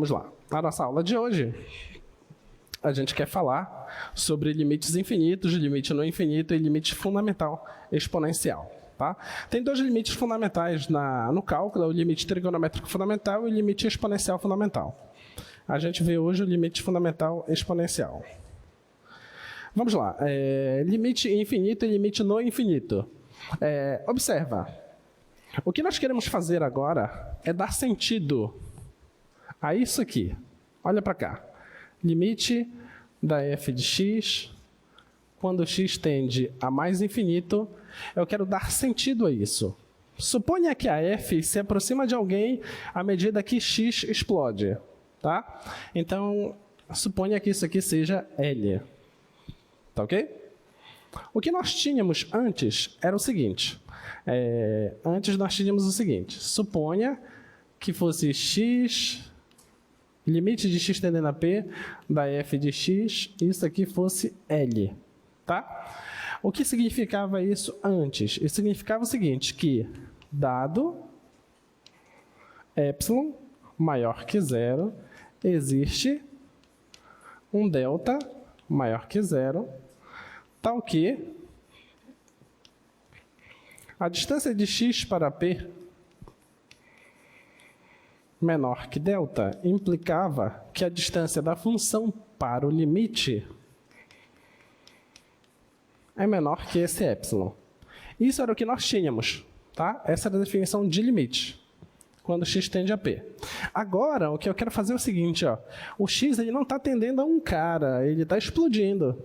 vamos lá. Na nossa aula de hoje, a gente quer falar sobre limites infinitos, limite no infinito e limite fundamental exponencial. Tá? Tem dois limites fundamentais no cálculo, o limite trigonométrico fundamental e o limite exponencial fundamental. A gente vê hoje o limite fundamental exponencial. Vamos lá, limite infinito e limite no infinito. Observa, o que nós queremos fazer agora é dar sentido a isso aqui. Olha para cá, limite da f de x, quando x tende a mais infinito, eu quero dar sentido a isso. Suponha que a f se aproxima de alguém à medida que x explode. Tá? Então, suponha que isso aqui seja L. Tá ok? O que nós tínhamos antes era o seguinte. Antes nós tínhamos o seguinte. Suponha que fosse x, limite de x tendendo a p, da f de x, isso aqui fosse L. Tá? O que significava isso antes? Isso significava o seguinte, que dado epsilon maior que zero, existe um delta maior que zero, tal que a distância de x para p menor que delta implicava que a distância da função para o limite é menor que esse epsilon. Isso era o que nós tínhamos, tá? Essa era a definição de limite, quando x tende a p. Agora, o que eu quero fazer é o seguinte, ó, o x ele não está tendendo a um cara, ele está explodindo.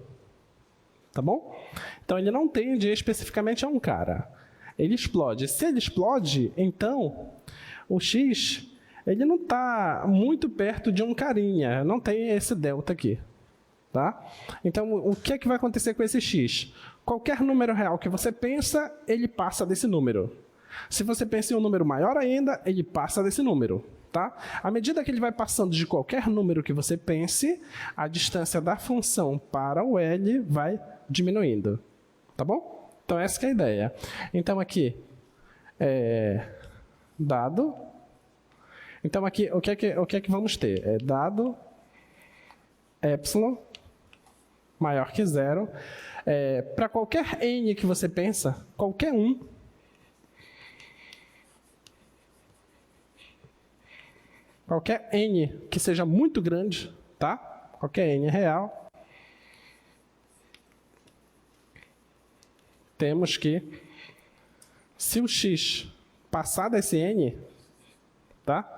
Tá bom? Então, ele não tende especificamente a um cara. Ele explode. Se ele explode, então, o x ele não está muito perto de um carinha, não tem esse delta aqui. Tá? Então, o que é que vai acontecer com esse x? Qualquer número real que você pensa, ele passa desse número. Se você pensa em um número maior ainda, ele passa desse número. Tá? À medida que ele vai passando de qualquer número que você pense, a distância da função para o L vai diminuindo. Tá bom? Então, essa que é a ideia. Então, aqui, dado. Então, aqui, o que é que vamos ter? Dado epsilon maior que zero. Para qualquer n que você pensa, qualquer um, qualquer n que seja muito grande, tá? Qualquer n real, temos que, se o x passar desse n, tá?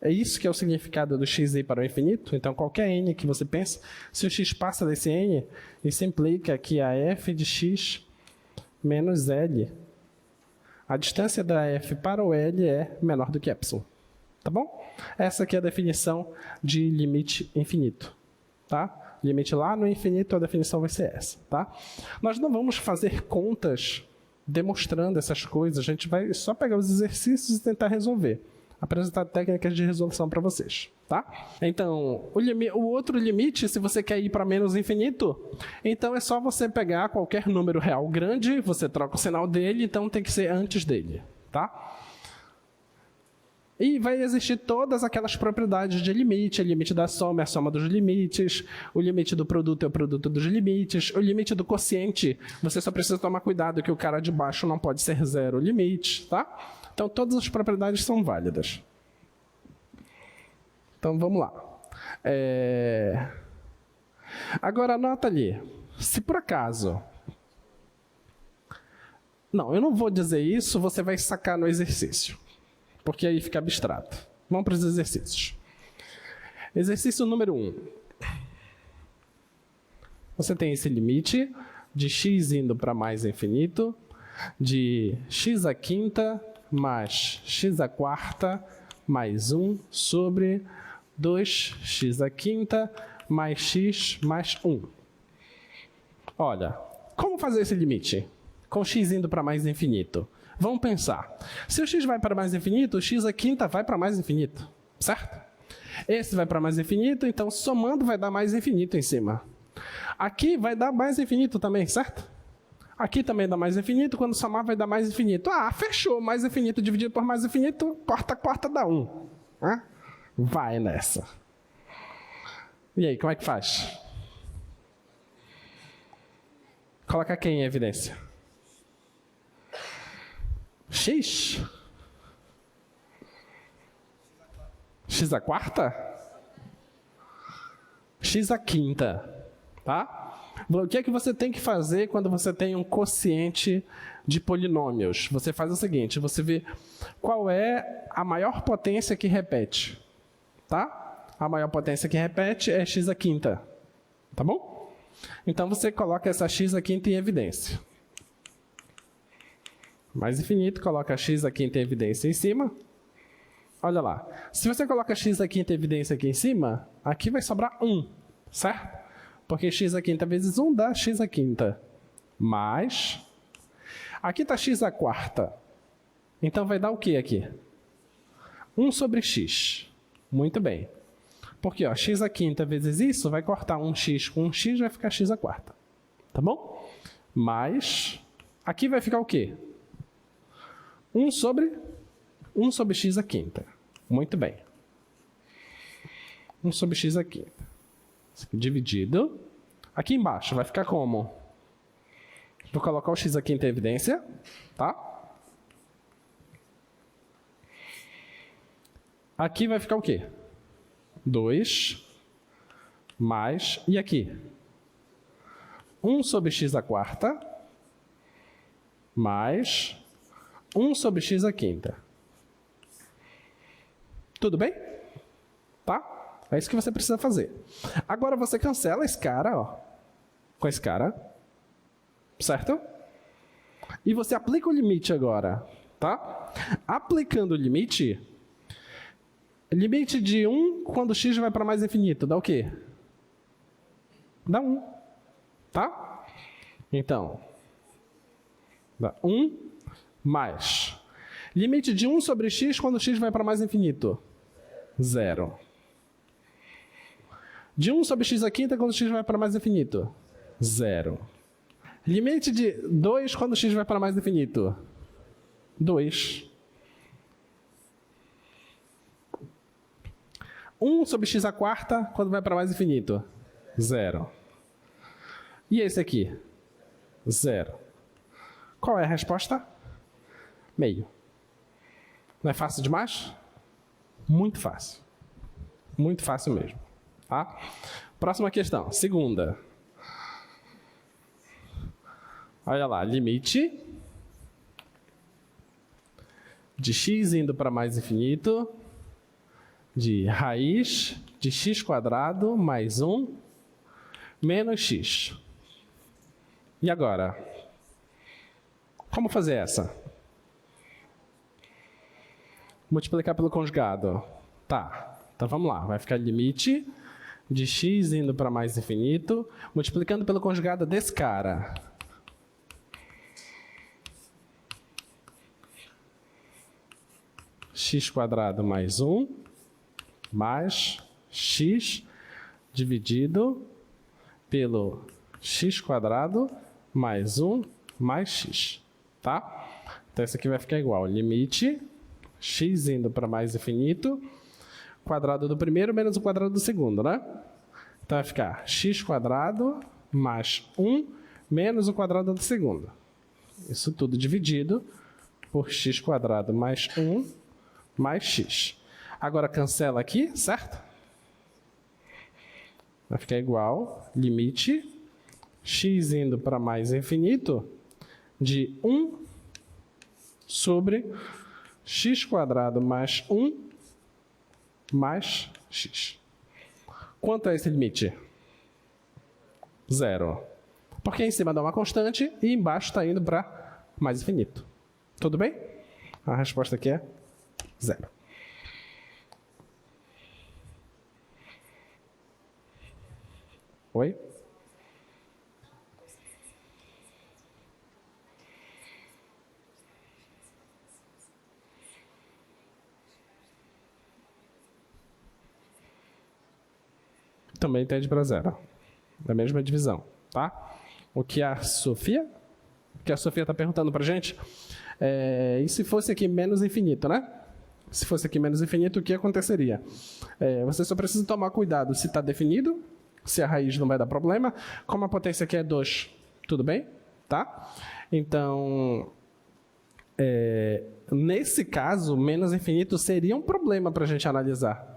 É isso que é o significado do x ir para o infinito. Então, qualquer n que você pensa, se o x passa desse n, isso implica que a f de x menos L, a distância da f para o L é menor do que epsilon. Tá bom? Essa aqui é a definição de limite infinito. Tá? Limite lá no infinito, a definição vai ser essa. Tá? Nós não vamos fazer contas demonstrando essas coisas, a gente vai só pegar os exercícios e tentar resolver. Apresentar técnicas de resolução para vocês. Tá? Então, o outro limite, se você quer ir para menos infinito, então é só você pegar qualquer número real grande, você troca o sinal dele, então tem que ser antes dele. Tá? E vai existir todas aquelas propriedades de limite, o limite da soma é a soma dos limites, o limite do produto é o produto dos limites, o limite do quociente, você só precisa tomar cuidado que o cara de baixo não pode ser zero limite, tá? Então, todas as propriedades são válidas. Então, vamos lá. Agora, anota ali, se por acaso... Não, eu não vou dizer isso, você vai sacar no exercício. Porque aí fica abstrato. Vamos para os exercícios. Exercício número 1. Você tem esse limite de x indo para mais infinito, de x à quinta mais x à quarta mais 1 sobre 2x à quinta mais x mais 1. Olha, como fazer esse limite? Com x indo para mais infinito. Vamos pensar. Se o x vai para mais infinito, o x à quinta vai para mais infinito. Certo? Esse vai para mais infinito, então somando vai dar mais infinito em cima. Aqui vai dar mais infinito também, certo? Aqui também dá mais infinito, quando somar vai dar mais infinito. Ah, fechou, mais infinito dividido por mais infinito, quarta dá 1. Vai nessa. E aí, como é que faz? Coloca quem em evidência? X? X à quarta? X à quinta, tá? O que é que você tem que fazer quando você tem um quociente de polinômios? Você faz o seguinte, você vê qual é a maior potência que repete, tá? A maior potência que repete é x à quinta, tá bom? Então você coloca essa x à quinta em evidência. Mais infinito, coloca x à quinta em evidência em cima. Olha lá, se você coloca x à quinta em evidência aqui em cima, aqui vai sobrar 1, certo? Porque x à quinta vezes 1 dá x à quinta. Mais... Aqui está x à quarta. Então vai dar o que aqui? 1 sobre x. Muito bem. Porque ó, x à quinta vezes isso vai cortar 1x com 1x, vai ficar x à quarta. Tá bom? Mais... Aqui vai ficar o quê? 1 sobre x à quinta. Muito bem. 1 sobre x à quinta. Dividido. Aqui embaixo vai ficar como? Vou colocar o x à quinta em evidência. Tá? Aqui vai ficar o quê? 2 mais... E aqui? 1 sobre x à quarta mais... 1 sobre x à quinta. Tudo bem? Tá? É isso que você precisa fazer. Agora você cancela esse cara, ó, com esse cara. Certo? E você aplica o limite agora. Tá? Aplicando o limite... Limite de 1 quando x vai para mais infinito. Dá o quê? Dá 1. Tá? Então... Dá 1... mais. Limite de 1 sobre x quando x vai para mais infinito. 0. De 1 sobre x à quinta quando x vai para mais infinito. 0. Limite de 2 quando x vai para mais infinito. 2. 1 sobre x à quarta quando vai para mais infinito. 0. E esse aqui? 0. Qual é a resposta? Meio. Não é fácil demais? Muito fácil. Muito fácil mesmo. Tá? Próxima questão. Segunda. Olha lá. Limite de x indo para mais infinito de raiz de x² mais 1 menos x. E agora? Como fazer essa? Multiplicar pelo conjugado. Tá. Então vamos lá. Vai ficar limite de x indo para mais infinito, multiplicando pelo conjugado desse cara. x² mais 1 mais x dividido pelo x² mais 1 mais x. Tá? Então isso aqui vai ficar igual. Limite x indo para mais infinito, quadrado do primeiro menos o quadrado do segundo, né? Então vai ficar x² mais 1 menos o quadrado do segundo. Isso tudo dividido por x² mais 1 mais x. Agora cancela aqui, certo? Vai ficar igual, limite x indo para mais infinito de 1 sobre x² mais 1 mais x. Quanto é esse limite? 0. Porque em cima dá uma constante e embaixo está indo para mais infinito. Tudo bem? A resposta aqui é 0. Oi? Também tende para 0. Da mesma divisão, tá? O que a Sofia está perguntando para a gente e se fosse aqui menos infinito, né? Se fosse aqui menos infinito, o que aconteceria? Você só precisa tomar cuidado se está definido, se a raiz não vai dar problema. Como a potência aqui é 2, tudo bem? Tá? Então, nesse caso, menos infinito seria um problema para a gente analisar.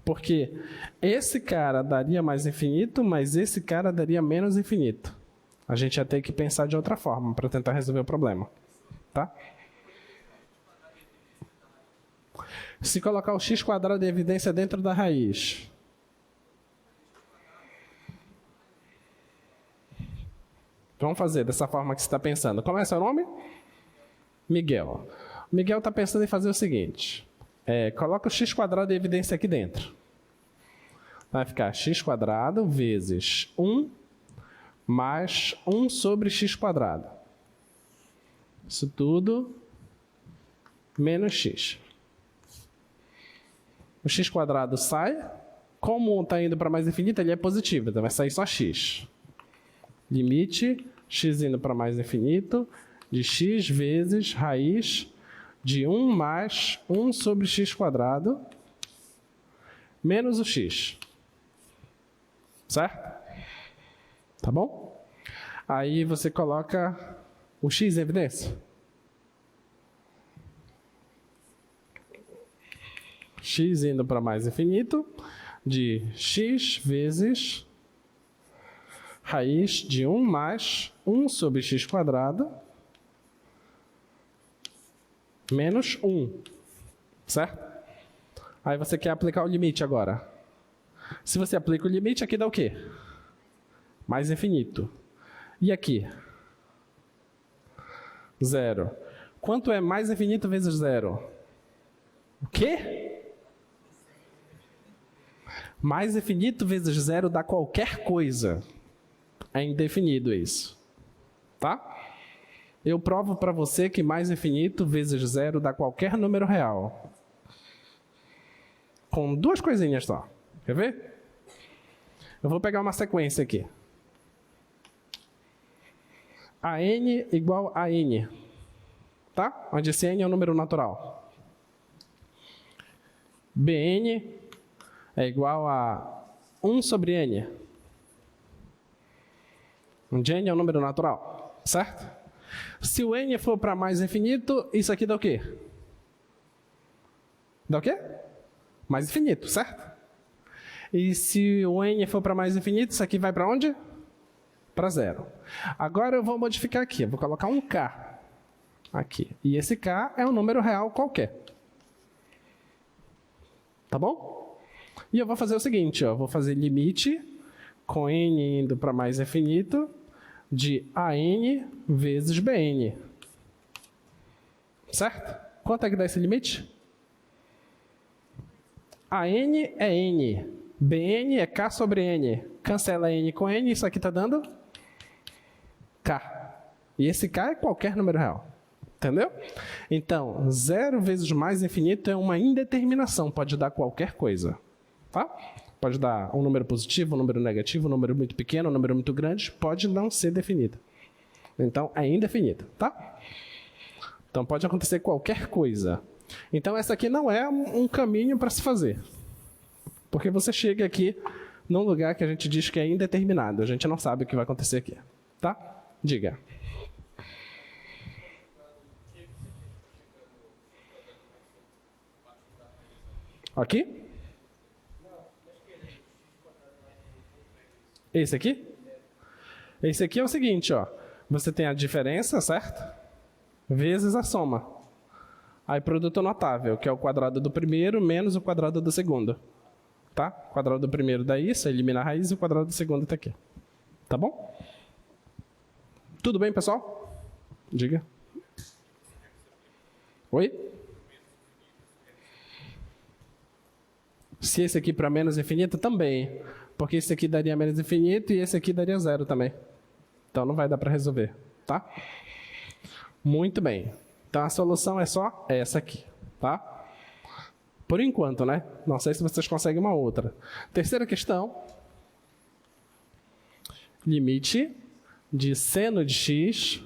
Porque esse cara daria mais infinito, mas esse cara daria menos infinito. A gente ia ter que pensar de outra forma para tentar resolver o problema. Tá? Se colocar o x² de evidência dentro da raiz. Vamos fazer dessa forma que você está pensando. Como é seu nome? Miguel. Miguel está pensando em fazer o seguinte. Coloca o x² de evidência aqui dentro. Vai ficar x² vezes 1 mais 1 sobre x². Isso tudo menos x. O x² sai. Como está indo para mais infinito, ele é positivo. Então vai sair só x. Limite x indo para mais infinito de x vezes raiz de 1 mais 1 sobre x² menos o x. Certo? Tá bom? Aí você coloca o x em evidência. X indo para mais infinito de x vezes raiz de 1 mais 1 sobre x² menos 1. Certo? Aí você quer aplicar o limite agora. Se você aplica o limite, aqui dá o quê? Mais infinito. E aqui? 0. Quanto é mais infinito vezes 0? O quê? Mais infinito vezes 0 dá qualquer coisa. É indefinido isso. Tá? Eu provo para você que mais infinito vezes 0 dá qualquer número real. Com duas coisinhas só. Quer ver? Eu vou pegar uma sequência aqui. AN igual a N. Tá? Onde esse N é um número natural. BN é igual a 1 sobre N. Onde N é um número natural. Certo? Se o N for para mais infinito, isso aqui dá o quê? Dá o quê? Mais infinito, certo? E se o N for para mais infinito, isso aqui vai para onde? Para 0. Agora eu vou modificar aqui, eu vou colocar um K aqui. E esse K é um número real qualquer. Tá bom? E eu vou fazer o seguinte, ó, vou fazer limite com N indo para mais infinito de AN vezes BN. Certo? Quanto é que dá esse limite? AN é N. BN é K sobre N. Cancela N com N, isso aqui está dando K. E esse K é qualquer número real. Entendeu? Então, 0 vezes mais infinito é uma indeterminação, pode dar qualquer coisa. Tá? Pode dar um número positivo, um número negativo, um número muito pequeno, um número muito grande, pode não ser definido. Então, é indefinido. Tá? Então, pode acontecer qualquer coisa. Então, essa aqui não é um caminho para se fazer. Porque você chega aqui num lugar que a gente diz que é indeterminado. A gente não sabe o que vai acontecer aqui. Tá? Diga. Aqui? Esse aqui? Esse aqui é o seguinte, ó. Você tem a diferença, certo? Vezes a soma. Aí produto notável, que é o quadrado do primeiro menos o quadrado do segundo. Tá? O quadrado do primeiro dá isso, elimina a raiz, e o quadrado do segundo está aqui. Tá bom? Tudo bem, pessoal? Diga. Oi? Se esse aqui para menos infinito, também. Porque esse aqui daria menos infinito e esse aqui daria 0 também. Então não vai dar para resolver. Tá? Muito bem. Então a solução é só essa aqui. Tá? Por enquanto, né? Não sei se vocês conseguem uma outra. Terceira questão. Limite de seno de x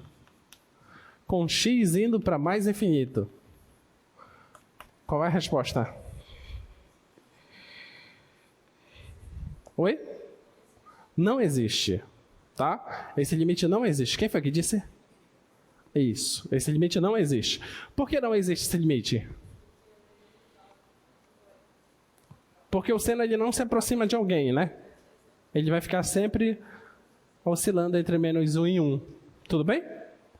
com x indo para mais infinito. Qual é a resposta? Oi? Não existe, tá? Esse limite não existe. Quem foi que disse? Isso, esse limite não existe. Por que não existe esse limite? Porque o seno ele não se aproxima de alguém, né? Ele vai ficar sempre oscilando entre -1 e 1. Tudo bem?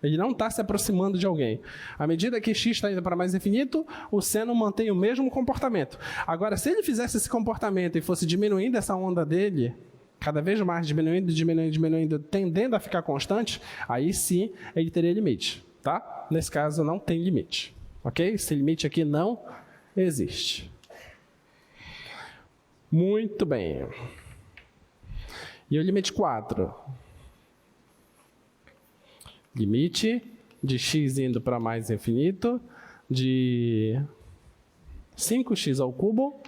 Ele não está se aproximando de alguém. À medida que x está indo para mais infinito, o seno mantém o mesmo comportamento. Agora, se ele fizesse esse comportamento e fosse diminuindo essa onda dele, cada vez mais diminuindo, tendendo a ficar constante, aí sim ele teria limite, tá? Nesse caso não tem limite, ok? Esse limite aqui não existe. Muito bem. E o limite 4? Limite de x indo para mais infinito de 5x ao cubo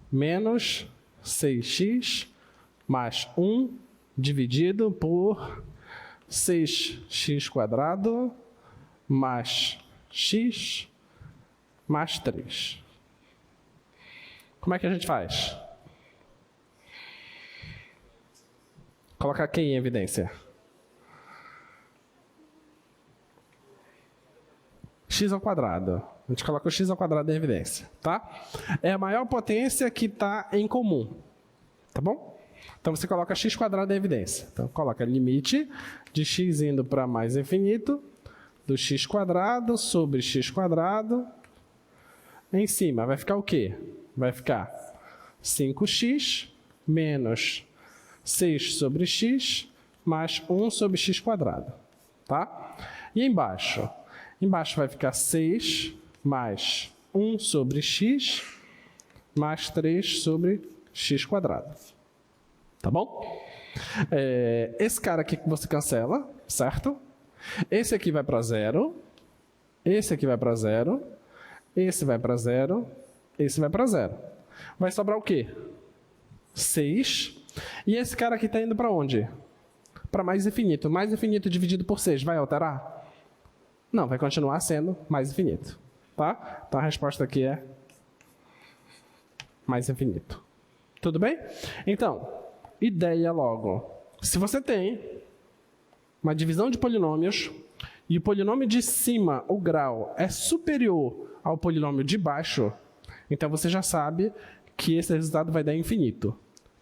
menos 6x mais 1 dividido por 6x quadrado mais x mais 3. Como é que a gente faz? Colocar quem em evidência? X ao quadrado. A gente coloca o x ao quadrado em evidência, tá? É a maior potência que está em comum, tá bom? Então você coloca x quadrado em evidência. Então coloca limite de x indo para mais infinito do x quadrado sobre x quadrado. Em cima vai ficar o quê? Vai ficar 5x menos 6 sobre x mais 1 sobre x quadrado, tá? E embaixo? Embaixo vai ficar 6 mais 1 sobre x mais 3 sobre x quadrado. Tá bom? Esse cara aqui que você cancela, certo? Esse aqui vai para 0. Esse aqui vai para 0. Esse vai para 0. Esse vai para 0. Vai sobrar o quê? 6. E esse cara aqui está indo para onde? Para mais infinito. Mais infinito dividido por 6 vai alterar? Não, vai continuar sendo mais infinito. Tá? Então a resposta aqui é mais infinito. Tudo bem? Então, ideia logo. Se você tem uma divisão de polinômios e o polinômio de cima, o grau, é superior ao polinômio de baixo, então você já sabe que esse resultado vai dar infinito.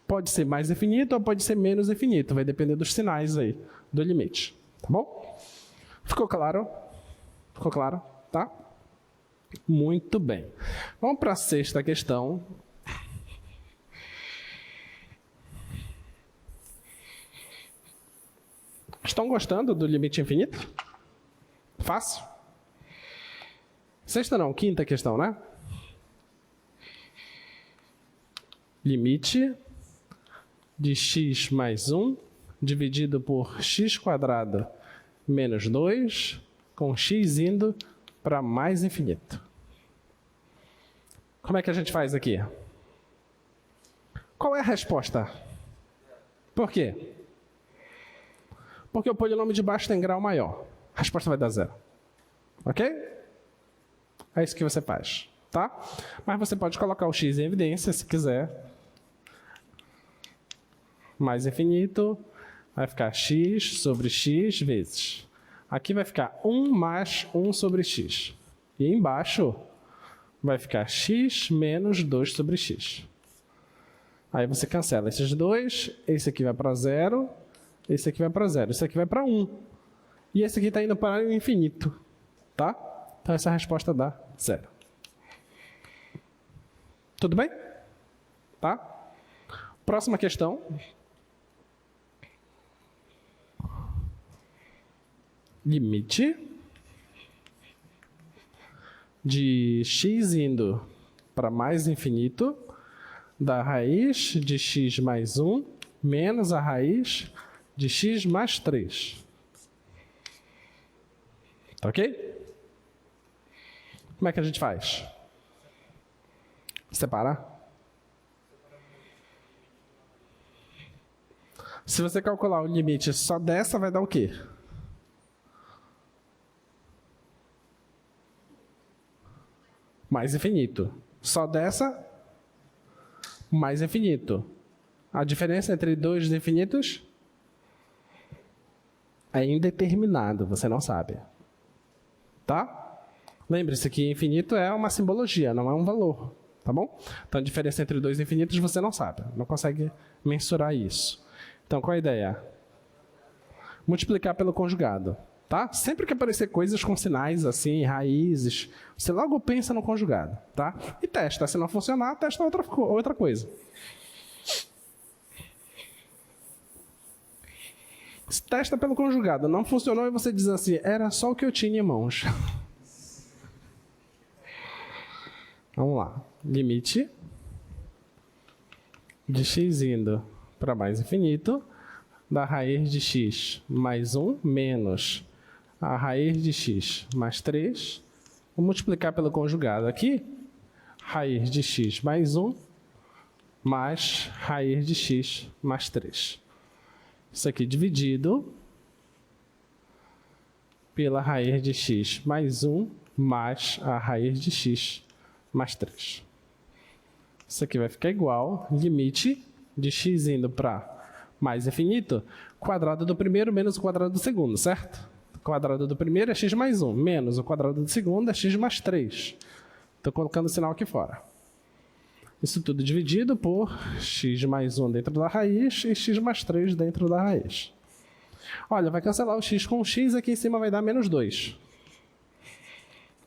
Pode ser mais infinito ou pode ser menos infinito, vai depender dos sinais aí do limite. Tá bom? Ficou claro? Ficou claro? Tá? Muito bem. Vamos para a sexta questão. Estão gostando do limite infinito? Fácil? Sexta não, quinta questão, né? Limite de x mais 1 dividido por x quadrado menos 2 com x indo para mais infinito. Como é que a gente faz aqui? Qual é a resposta? Por quê? Porque o polinômio de baixo tem grau maior. A resposta vai dar 0. Ok? É isso que você faz, tá? Mas você pode colocar o x em evidência se quiser. Mais infinito, vai ficar x sobre x vezes. Aqui vai ficar 1 mais 1 sobre x. E embaixo vai ficar x menos 2 sobre x. Aí você cancela esses dois, esse aqui vai para 0, esse aqui vai para 0, esse aqui vai para 1. E esse aqui está indo para o infinito, tá? Então essa resposta dá 0. Tudo bem? Tá? Próxima questão. Limite de x indo para mais infinito da raiz de x mais 1 menos a raiz de x mais 3. Tá ok? Como é que a gente faz? Separar? Se você calcular o limite só dessa, vai dar o quê? mais infinito. Só dessa, mais infinito. A diferença entre dois infinitos é indeterminado, você não sabe. Tá? Lembre-se que infinito é uma simbologia, não é um valor. Tá bom? Então, a diferença entre dois infinitos você não sabe. Não consegue mensurar isso. Então, qual a ideia? Multiplicar pelo conjugado. Tá? Sempre que aparecer coisas com sinais assim, raízes, você logo pensa no conjugado. Tá? E testa. Se não funcionar, testa outra coisa. Testa pelo conjugado. Não funcionou e você diz assim, era só o que eu tinha em mãos. Vamos lá. Limite de x indo para mais infinito da raiz de x mais 1 menos a raiz de x mais 3. Vou multiplicar pelo conjugado aqui. Raiz de x mais 1 mais raiz de x mais 3. Isso aqui dividido pela raiz de x mais 1 mais a raiz de x mais 3. Isso aqui vai ficar igual, limite de x indo para mais infinito, quadrado do primeiro menos o quadrado do segundo, certo? O quadrado do primeiro é x mais 1, menos o quadrado do segundo é x mais 3. Estou colocando o sinal aqui fora. Isso tudo dividido por x mais 1 dentro da raiz e x mais 3 dentro da raiz. Olha, vai cancelar o x com o x, aqui em cima vai dar menos 2.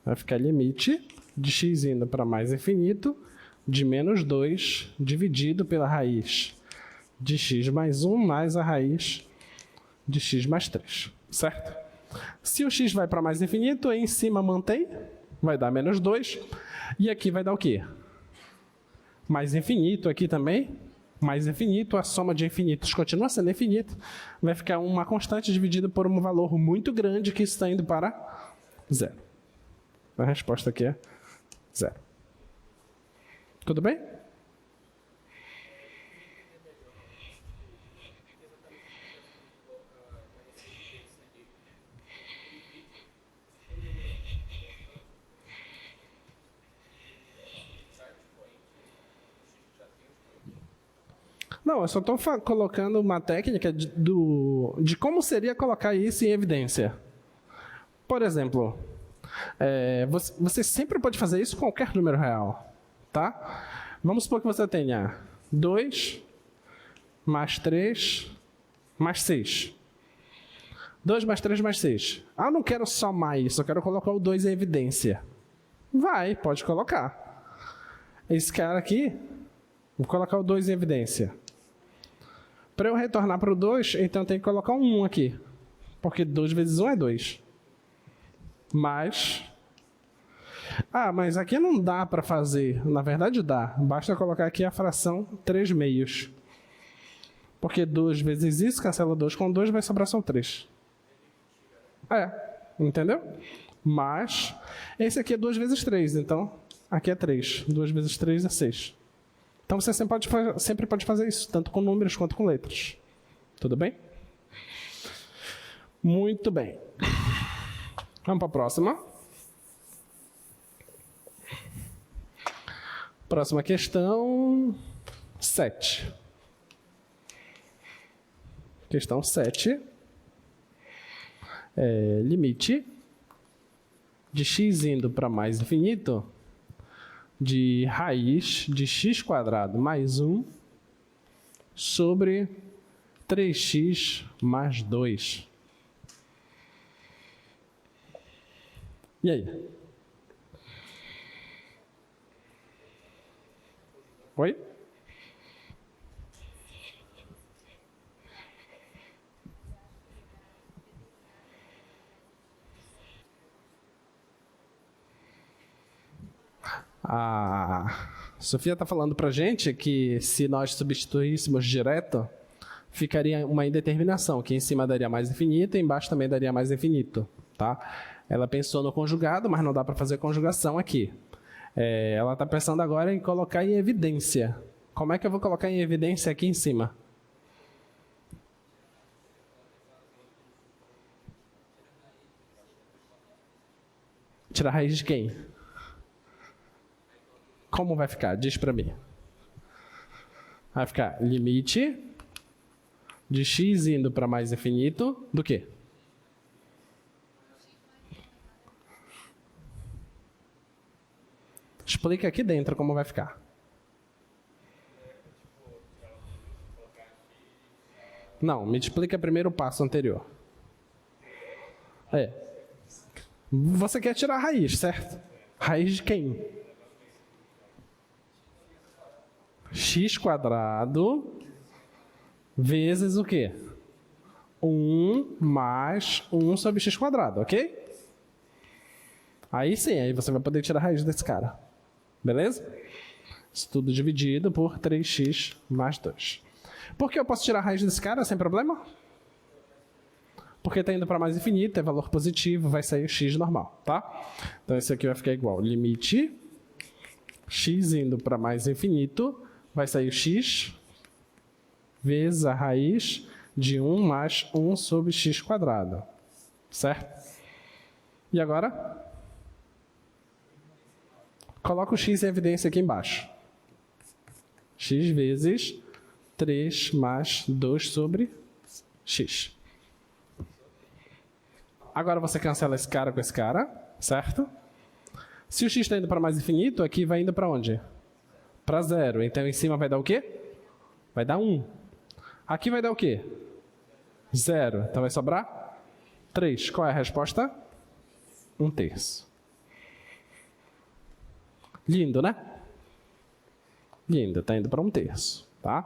Vai ficar limite de x indo para mais infinito, de menos 2, dividido pela raiz de x mais 1, mais a raiz de x mais 3, certo? Se o x vai para mais infinito, aí em cima mantém, vai dar menos 2, e aqui vai dar o quê? Mais infinito aqui também, mais infinito, a soma de infinitos continua sendo infinito, vai ficar uma constante dividida por um valor muito grande que está indo para 0. A resposta aqui é 0. Tudo bem? Não, eu só estou colocando uma técnica de como seria colocar isso em evidência. Por exemplo, você sempre pode fazer isso com qualquer número real. Tá? Vamos supor que você tenha 2 mais 3 mais 6. 2 mais 3 mais 6. Ah, eu não quero somar isso, eu quero colocar o 2 em evidência. Vai, pode colocar. Esse cara aqui, vou colocar o 2 em evidência. Para eu retornar para o 2, então eu tenho que colocar um 1 aqui. Porque 2 vezes 1 é 2. Mais... Ah, mas aqui não dá para fazer. Na verdade dá. Basta colocar aqui a fração 3 meios. Porque 2 vezes isso, cancela 2 com 2, vai sobrar só 3. Entendeu? Mas, esse aqui é 2 vezes 3, então aqui é 3. 2 vezes 3 é 6. Então você sempre pode fazer isso, tanto com números quanto com letras. Tudo bem? Muito bem. Vamos para a próxima. Próxima questão, 7. Questão 7. Limite de x indo para mais infinito de raiz de x² mais 1 sobre 3x mais 2. E aí? Oi? A Sofia está falando para a gente que se nós substituíssemos direto, ficaria uma indeterminação, que em cima daria mais infinito e embaixo também daria mais infinito. Tá? Ela pensou no conjugado, mas não dá para fazer conjugação aqui. Ela está pensando agora em colocar em evidência. Como é que eu vou colocar em evidência aqui em cima? Tirar a raiz de quem? como vai ficar? Diz para mim. Vai ficar limite de x indo para mais infinito do quê? Explica aqui dentro como vai ficar. Não, me explica primeiro o passo anterior. Você quer tirar a raiz, certo? Raiz de quem? X quadrado vezes o quê? 1 mais 1 sobre x quadrado, ok? Aí sim, aí você vai poder tirar a raiz desse cara. Beleza? Isso tudo dividido por 3x mais 2. Por que eu posso tirar a raiz desse cara sem problema? Porque está indo para mais infinito, é valor positivo, vai sair o x normal, tá? Então isso aqui vai ficar igual limite x indo para mais infinito, vai sair o x vezes a raiz de 1 mais 1 sobre x quadrado. Certo? E agora? Coloca o x em evidência aqui embaixo. X vezes 3 mais 2 sobre x. Agora você cancela esse cara com esse cara, certo? Se o x está indo para mais infinito, aqui vai indo para onde? Para 0. Então em cima vai dar o quê? Vai dar 1. Aqui vai dar o quê? 0. Então vai sobrar 3. Qual é a resposta? 1/3. Lindo, né? Lindo, está indo para 1/3, tá?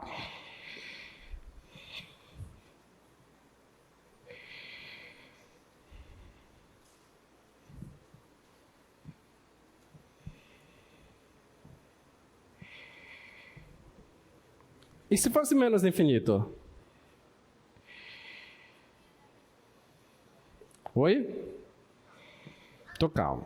E se fosse menos infinito? Oi? Tô calmo.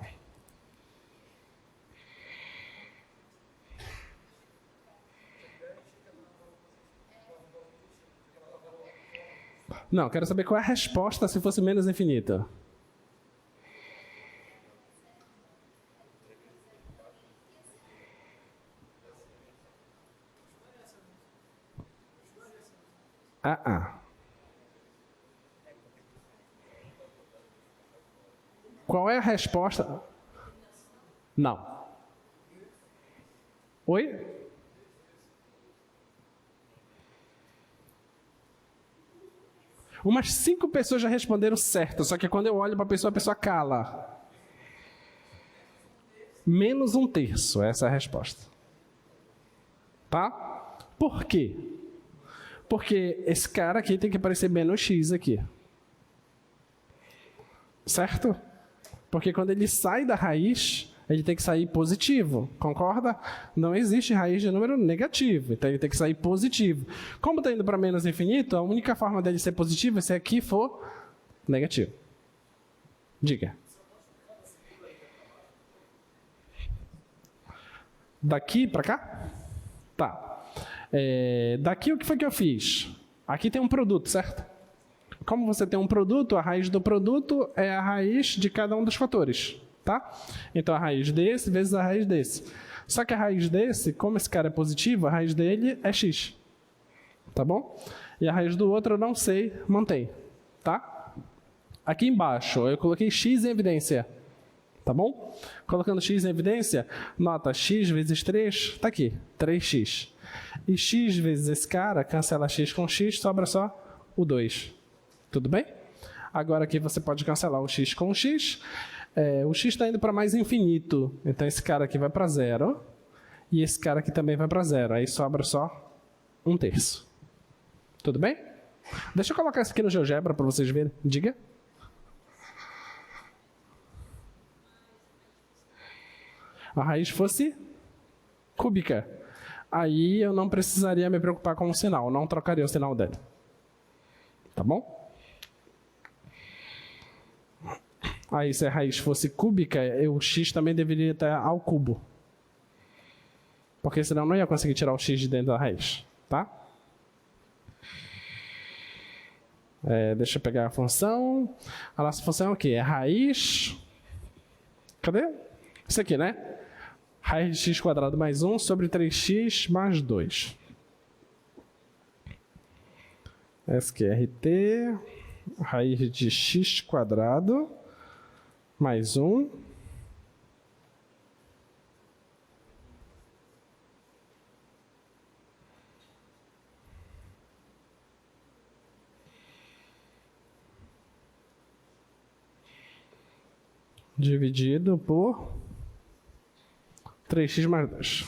Não, quero saber qual é a resposta se fosse menos infinito. Qual é a resposta? Não. Oi? Umas 5 pessoas já responderam certo, só que quando eu olho para a pessoa cala. Menos 1/3, essa é a resposta. Tá? Por quê? Porque esse cara aqui tem que aparecer menos x aqui. Certo? Porque quando ele sai da raiz, ele tem que sair positivo, concorda? Não existe raiz de número negativo, então ele tem que sair positivo. Como está indo para menos infinito, a única forma dele ser positivo é se aqui for negativo. Diga. Daqui para cá? Tá. Daqui o que foi que eu fiz? Aqui tem um produto, certo? Como você tem um produto, a raiz do produto é a raiz de cada um dos fatores, tá? Então a raiz desse vezes a raiz desse. Só que a raiz desse, como esse cara é positivo, a raiz dele é x. Tá bom? E a raiz do outro eu não sei, mantém. Tá? Aqui embaixo eu coloquei x em evidência. Tá bom? Colocando x em evidência, nota x vezes 3, tá aqui, 3x. E x vezes esse cara, cancela x com x, sobra só o 2. Tudo bem? Agora aqui você pode cancelar o x com o x. O x está indo para mais infinito. Então esse cara aqui vai para 0. E esse cara aqui também vai para 0. Aí sobra só 1/3. Tudo bem? Deixa eu colocar isso aqui no GeoGebra para vocês verem. Diga. A raiz fosse cúbica. Aí eu não precisaria me preocupar com o sinal. Não trocaria o sinal dele. Tá bom? Aí se a raiz fosse cúbica, o x também deveria estar ao cubo. Porque senão eu não ia conseguir tirar o x de dentro da raiz. Tá? Deixa eu pegar a função. A nossa função é o quê? É raiz... Cadê? Isso aqui, né? Raiz de x² mais 1 sobre 3x mais 2. SQRT, raiz de x² mais 1 dividido por 3x mais 2.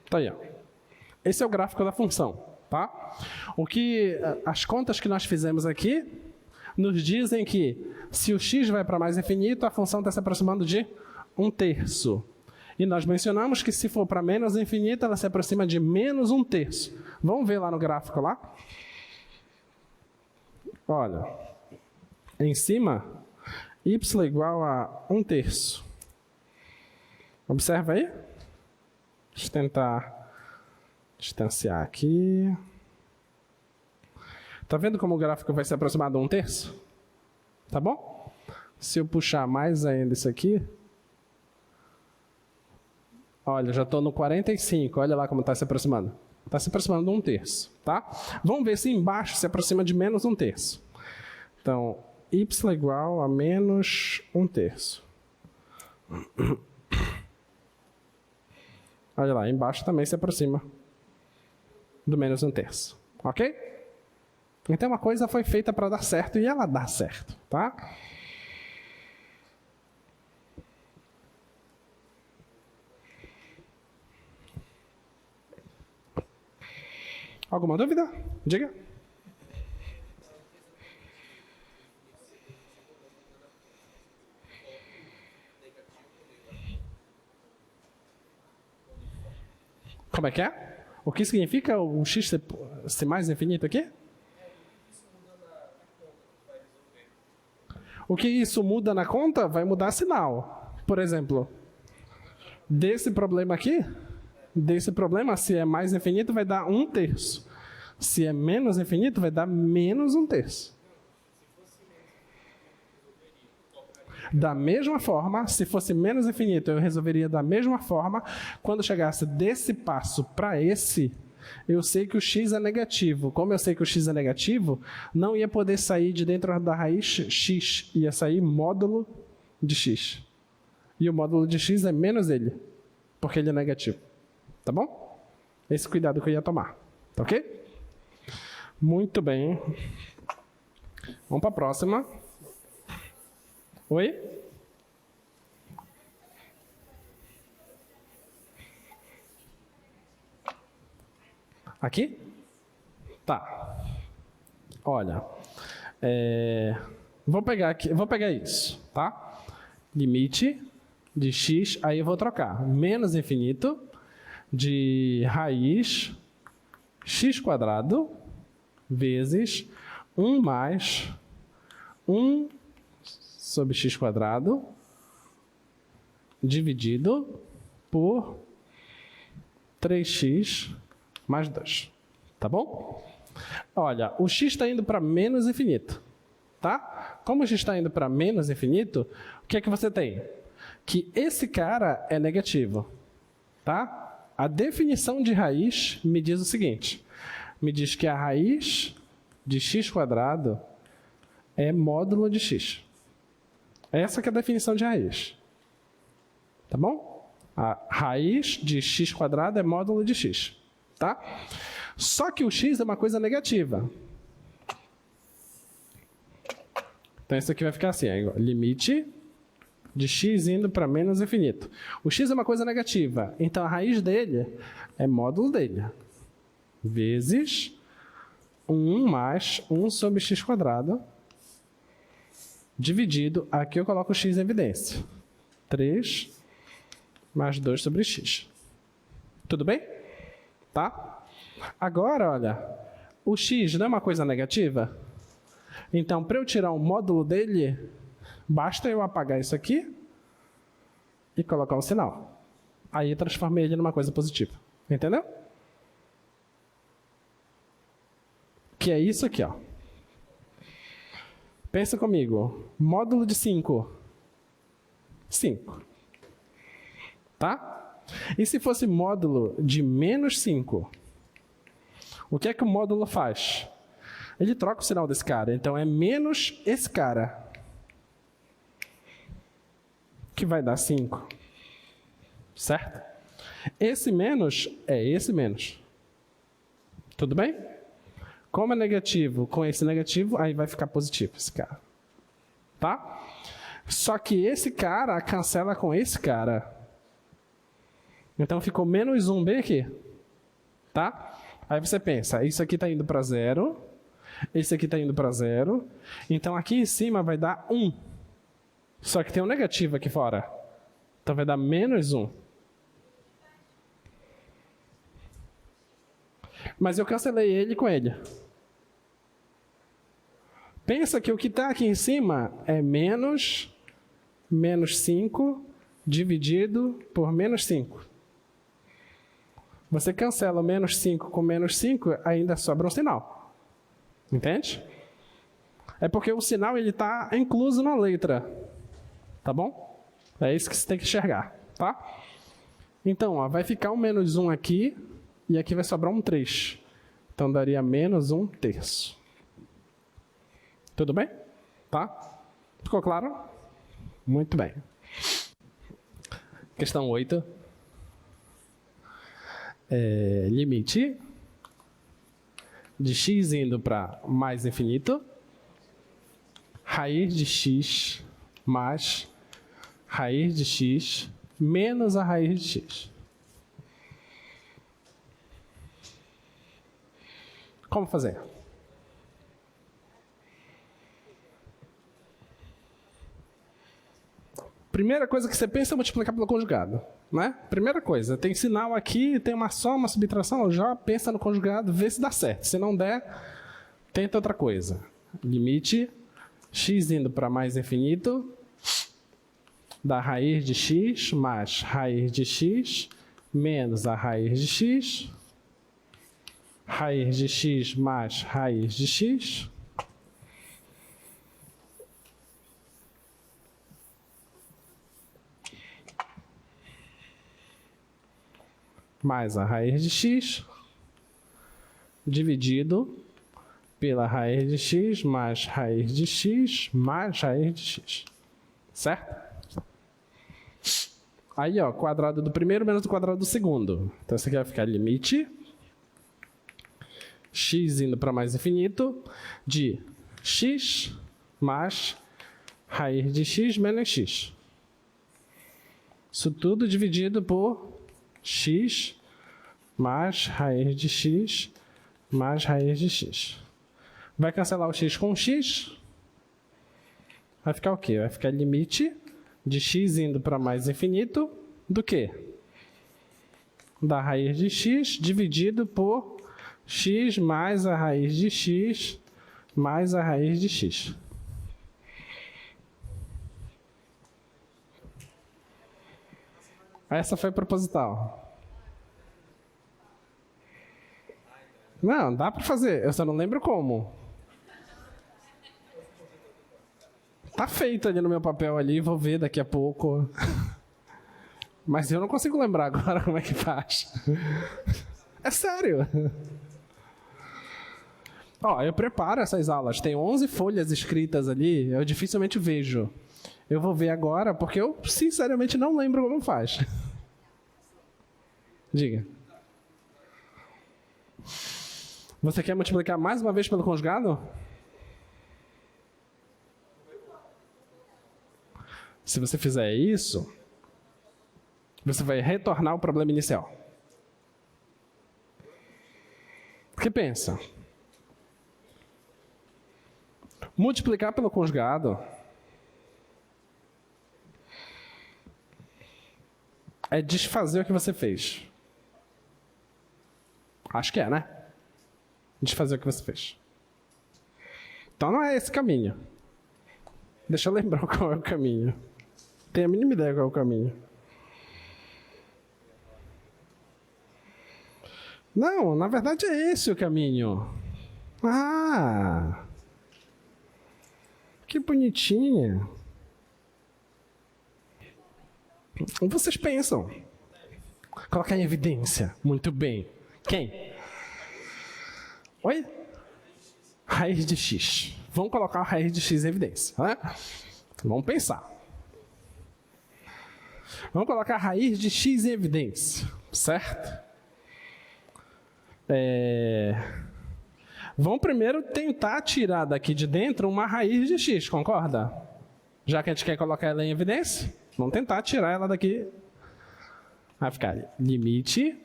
Tá aí, ó. Esse é o gráfico da função, tá? As contas que nós fizemos aqui nos dizem que se o x vai para mais infinito, a função está se aproximando de 1/3. E nós mencionamos que se for para menos infinito, ela se aproxima de menos 1/3. Vamos ver lá no gráfico lá? Olha, em cima, y igual a 1/3. Observa aí. Deixa eu tentar distanciar aqui. Tá vendo como o gráfico vai se aproximar de 1/3? Tá bom? Se eu puxar mais ainda isso aqui, olha, já estou no 45, olha lá como está se aproximando. Está se aproximando de 1/3, tá? Vamos ver se embaixo se aproxima de menos 1/3. Então, y igual a menos 1/3. Olha lá, embaixo também se aproxima do menos 1/3, ok? Então uma coisa foi feita para dar certo e ela dá certo, tá? Alguma dúvida? Diga. Como é que é? O que significa o x ser mais infinito aqui? O que isso muda na conta? Vai mudar sinal. Por exemplo, desse problema aqui, se é mais infinito, vai dar 1/3. Se é menos infinito, vai dar menos 1/3. Da mesma forma, se fosse menos infinito, eu resolveria da mesma forma. Quando chegasse desse passo para esse, eu sei que o x é negativo. Como eu sei que o x é negativo, não ia poder sair de dentro da raiz x. Ia sair módulo de x. E o módulo de x é menos ele, porque ele é negativo. Tá bom? Esse cuidado que eu ia tomar. Tá ok? Muito bem. Vamos para a próxima. Oi? Aqui? Tá. Olha. Vou pegar isso, tá? Limite de x, aí eu vou trocar. Menos infinito de raiz x² vezes 1 mais 1 sobre x² dividido por 3x mais 2. Tá bom? Olha, o x está indo para menos infinito. Tá? Como o x está indo para menos infinito, o que é que você tem? Que esse cara é negativo. Tá? A definição de raiz me diz o seguinte. Me diz que a raiz de x² é módulo de x. Essa que é a definição de raiz. Tá bom? A raiz de x² é módulo de x. Tá? Só que o x é uma coisa negativa. Então isso aqui vai ficar assim. Limite de x indo para menos infinito. O x é uma coisa negativa. Então a raiz dele é módulo dele. Vezes 1 mais 1 sobre x². Dividido, aqui eu coloco o x em evidência. 3 mais 2 sobre x. Tudo bem? Tá? Agora, olha, o x não é uma coisa negativa? Então, para eu tirar o módulo dele, basta eu apagar isso aqui e colocar um sinal. Aí eu transformei ele numa coisa positiva. Entendeu? Que é isso aqui, ó. Pensa comigo. Módulo de 5. 5. Tá? E se fosse módulo de menos 5? O que é que o módulo faz? Ele troca o sinal desse cara. Então é menos esse cara. Que vai dar 5. Certo? Esse menos é esse menos. Tudo bem? Como é negativo com esse negativo, aí vai ficar positivo esse cara. Tá? Só que esse cara cancela com esse cara. Então ficou menos 1b aqui. Tá? Aí você pensa, isso aqui está indo para 0. Esse aqui está indo para 0. Então aqui em cima vai dar 1. Só que tem um negativo aqui fora. Então vai dar menos 1. Mas eu cancelei ele com ele. Pensa que o que está aqui em cima é menos 5 dividido por menos 5. Você cancela o menos 5 com menos 5, ainda sobra um sinal. Entende? É porque o sinal está incluso na letra. Tá bom? É isso que você tem que enxergar. Tá? Então, ó, vai ficar um menos 1 aqui. E aqui vai sobrar um 3. Então, daria menos 1/3. Tudo bem? Tá? Ficou claro? Muito bem. Questão 8. Limite de x indo para mais infinito. Raiz de x mais raiz de x menos a raiz de x. Como fazer? Primeira coisa que você pensa é multiplicar pelo conjugado. Né? Primeira coisa, tem sinal aqui, tem uma soma, uma subtração, já pensa no conjugado, vê se dá certo. Se não der, tenta outra coisa. Limite x indo para mais infinito da raiz de x mais raiz de x menos a raiz de x. Raiz de x mais raiz de x. Mais a raiz de x, dividido pela raiz de x mais raiz de x mais raiz de x. Certo? Aí, ó, quadrado do primeiro menos o quadrado do segundo. Então, isso aqui vai ficar limite x indo para mais infinito de x mais raiz de x menos x. Isso tudo dividido por x mais raiz de x mais raiz de x. Vai cancelar o x com o x. Vai ficar o quê? Vai ficar limite de x indo para mais infinito do quê? Da raiz de x dividido por x mais a raiz de x mais a raiz de x. Essa foi proposital. Não, dá para fazer. Eu só não lembro como. Tá feito ali no meu papel ali, vou ver daqui a pouco. Mas eu não consigo lembrar agora como é que faz. É sério. Ó, eu preparo essas aulas. Tem 11 folhas escritas ali, eu dificilmente vejo. Eu vou ver agora, porque eu sinceramente não lembro como faz. Diga. Você quer multiplicar mais uma vez pelo conjugado? Se você fizer isso, você vai retornar ao problema inicial. Porque pensa. Multiplicar pelo conjugado é desfazer o que você fez. Acho que é, né? Desfazer o que você fez. Então não é esse caminho. Deixa eu lembrar qual é o caminho. Tenho a mínima ideia qual é o caminho. Não, na verdade é esse o caminho. Ah! Que bonitinha. Vocês pensam. Colocar em evidência. Muito bem. Quem? Oi? Raiz de x. Vamos colocar a raiz de x em evidência. Né? Vamos pensar. Vamos colocar a raiz de x em evidência. Certo? Vamos primeiro tentar tirar daqui de dentro uma raiz de x, concorda? Já que a gente quer colocar ela em evidência, vamos tentar tirar ela daqui. Vai ficar limite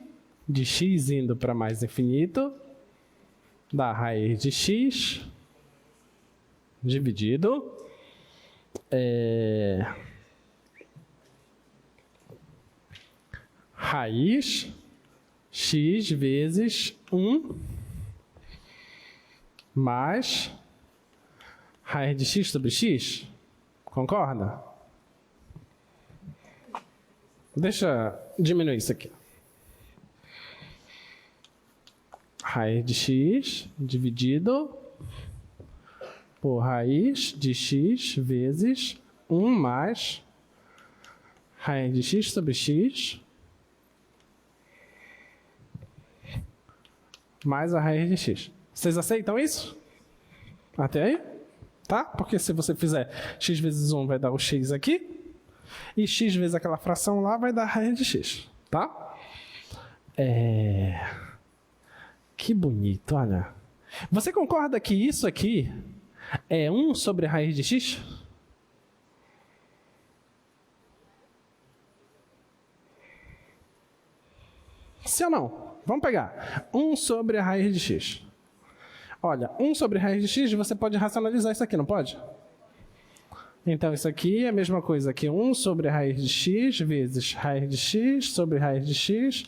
de x indo para mais infinito da raiz de x dividido raiz x vezes 1 mais raiz de x sobre x. Concorda? Deixa eu diminuir isso aqui. Raiz de x dividido por raiz de x vezes 1 mais raiz de x sobre x mais a raiz de x. Vocês aceitam isso? Até aí? Tá? Porque se você fizer x vezes 1 vai dar o x aqui. E x vezes aquela fração lá vai dar a raiz de x. Tá? Que bonito, olha. Você concorda que isso aqui é 1 sobre a raiz de x? Sim ou não? Vamos pegar 1 sobre a raiz de x. Olha, 1 sobre a raiz de x, você pode racionalizar isso aqui, não pode? Então, isso aqui é a mesma coisa que 1 sobre a raiz de x vezes raiz de x sobre raiz de x.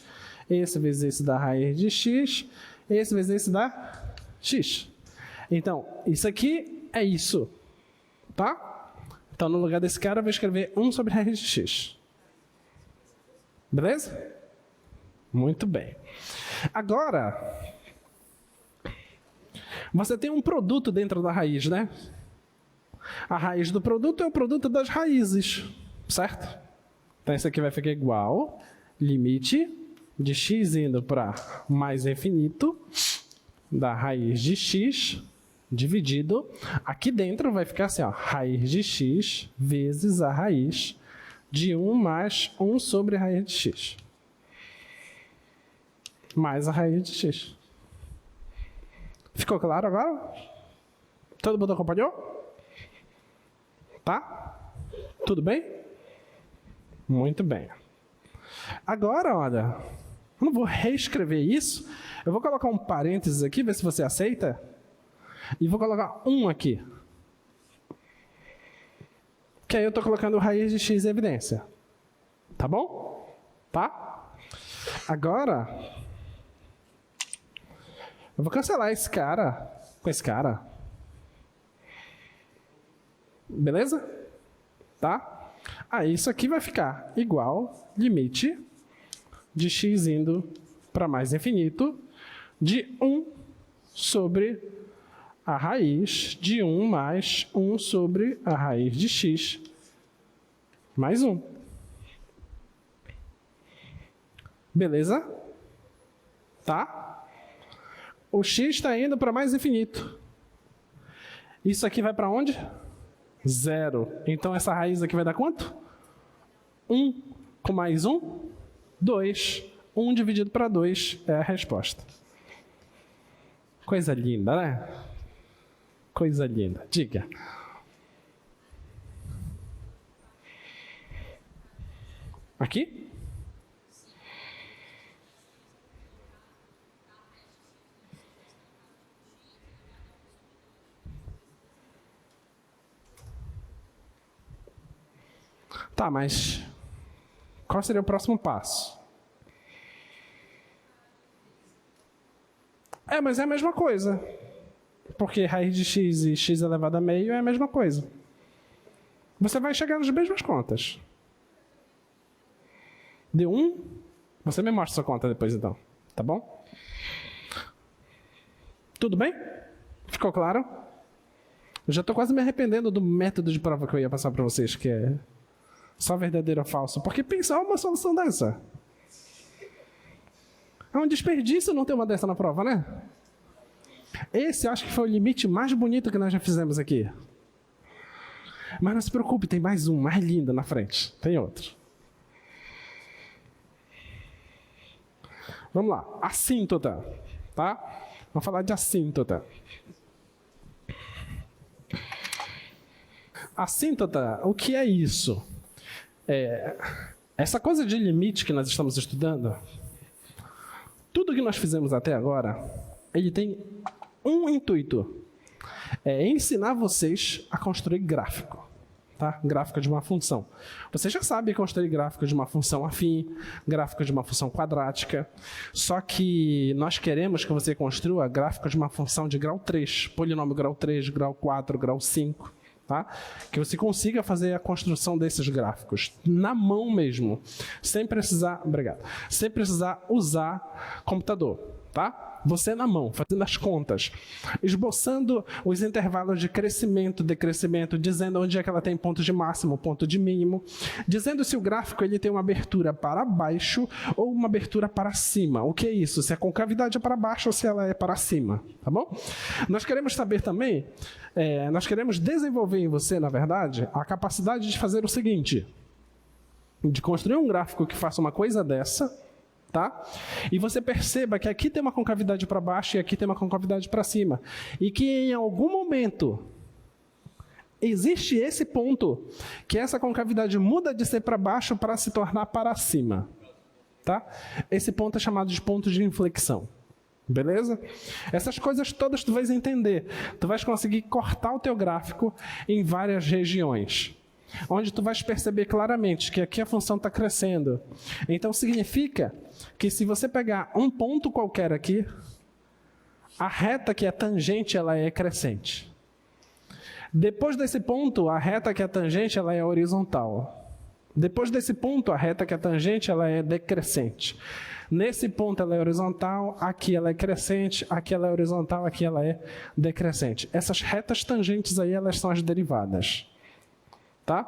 Esse vezes esse dá raiz de x. Esse vezes esse dá x. Então, isso aqui é isso. Tá? Então, no lugar desse cara, eu vou escrever 1 sobre raiz de x. Beleza? Muito bem. Agora, você tem um produto dentro da raiz, né? A raiz do produto é o produto das raízes, certo? Então, isso aqui vai ficar igual limite de x indo para mais infinito da raiz de x dividido. Aqui dentro vai ficar assim, ó, raiz de x vezes a raiz de 1 mais 1 sobre a raiz de x. Mais a raiz de x. Ficou claro agora? Todo mundo acompanhou? Tá? Tudo bem? Muito bem. Agora, olha, eu não vou reescrever isso. Eu vou colocar um parênteses aqui, ver se você aceita. E vou colocar 1 aqui. Que aí eu estou colocando raiz de x em evidência. Tá bom? Tá? Agora, eu vou cancelar esse cara com esse cara. Beleza? Tá? Aí isso aqui vai ficar igual limite de x indo para mais infinito de 1 sobre a raiz de 1 mais 1 sobre a raiz de x mais 1. Beleza? Tá? O x está indo para mais infinito. Isso aqui vai para onde? 0. Então, essa raiz aqui vai dar quanto? 1 com mais 1? 2. 1 dividido para 2 é a resposta. Coisa linda, né? Coisa linda. Diga. Aqui? Tá, mas qual seria o próximo passo? Mas é a mesma coisa. Porque raiz de x e x elevado a meio é a mesma coisa. Você vai chegar nas mesmas contas. Deu 1? Você me mostra sua conta depois, então. Tá bom? Tudo bem? Ficou claro? Eu já estou quase me arrependendo do método de prova que eu ia passar para vocês, que é só verdadeiro ou falso. Porque pensar uma solução dessa. É um desperdício não ter uma dessa na prova, né? Esse eu acho que foi o limite mais bonito que nós já fizemos aqui. Mas não se preocupe, tem mais um, mais lindo na frente. Tem outro. Vamos lá, assíntota, tá? Vamos falar de assíntota. Assíntota, o que é isso? Essa coisa de limite que nós estamos estudando, tudo que nós fizemos até agora, ele tem um intuito. É ensinar vocês a construir gráfico. Tá? Gráfico de uma função. Você já sabe construir gráfico de uma função afim, gráfico de uma função quadrática, só que nós queremos que você construa gráfico de uma função de grau 3, polinômio grau 3, grau 4, grau 5, tá? Que você consiga fazer a construção desses gráficos na mão mesmo, sem precisar, sem precisar usar computador, tá? Você na mão, fazendo as contas, esboçando os intervalos de crescimento, decrescimento, dizendo onde é que ela tem ponto de máximo, ponto de mínimo, dizendo se o gráfico ele tem uma abertura para baixo ou uma abertura para cima. O que é isso? Se a concavidade é para baixo ou se ela é para cima, tá bom? Nós queremos saber também, nós queremos desenvolver em você, na verdade, a capacidade de fazer o seguinte, de construir um gráfico que faça uma coisa dessa, tá? E você perceba que aqui tem uma concavidade para baixo e aqui tem uma concavidade para cima. E que em algum momento existe esse ponto que essa concavidade muda de ser para baixo para se tornar para cima. Tá? Esse ponto é chamado de ponto de inflexão. Beleza? Essas coisas todas tu vais entender. Tu vais conseguir cortar o teu gráfico em várias regiões, onde tu vais perceber claramente que aqui a função está crescendo. Então significa que se você pegar um ponto qualquer aqui, a reta que é tangente ela é crescente. Depois desse ponto, a reta que é tangente ela é horizontal. Depois desse ponto, a reta que é tangente ela é decrescente. Nesse ponto ela é horizontal, aqui ela é crescente, aqui ela é horizontal, aqui ela é decrescente. Essas retas tangentes aí elas são as derivadas. Tá?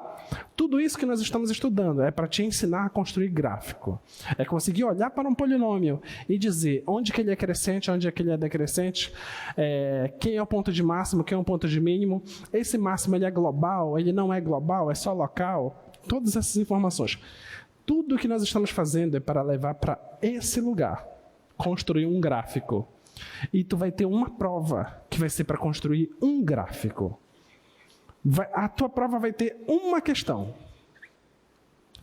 Tudo isso que nós estamos estudando é para te ensinar a construir gráfico. É conseguir olhar para um polinômio e dizer onde que ele é crescente, onde é que ele é decrescente, quem é o ponto de máximo, quem é o ponto de mínimo, esse máximo ele é global, ele não é global, é só local. Todas essas informações. Tudo que nós estamos fazendo é para levar para esse lugar, construir um gráfico. E tu vai ter uma prova que vai ser para construir um gráfico. A tua prova vai ter uma questão.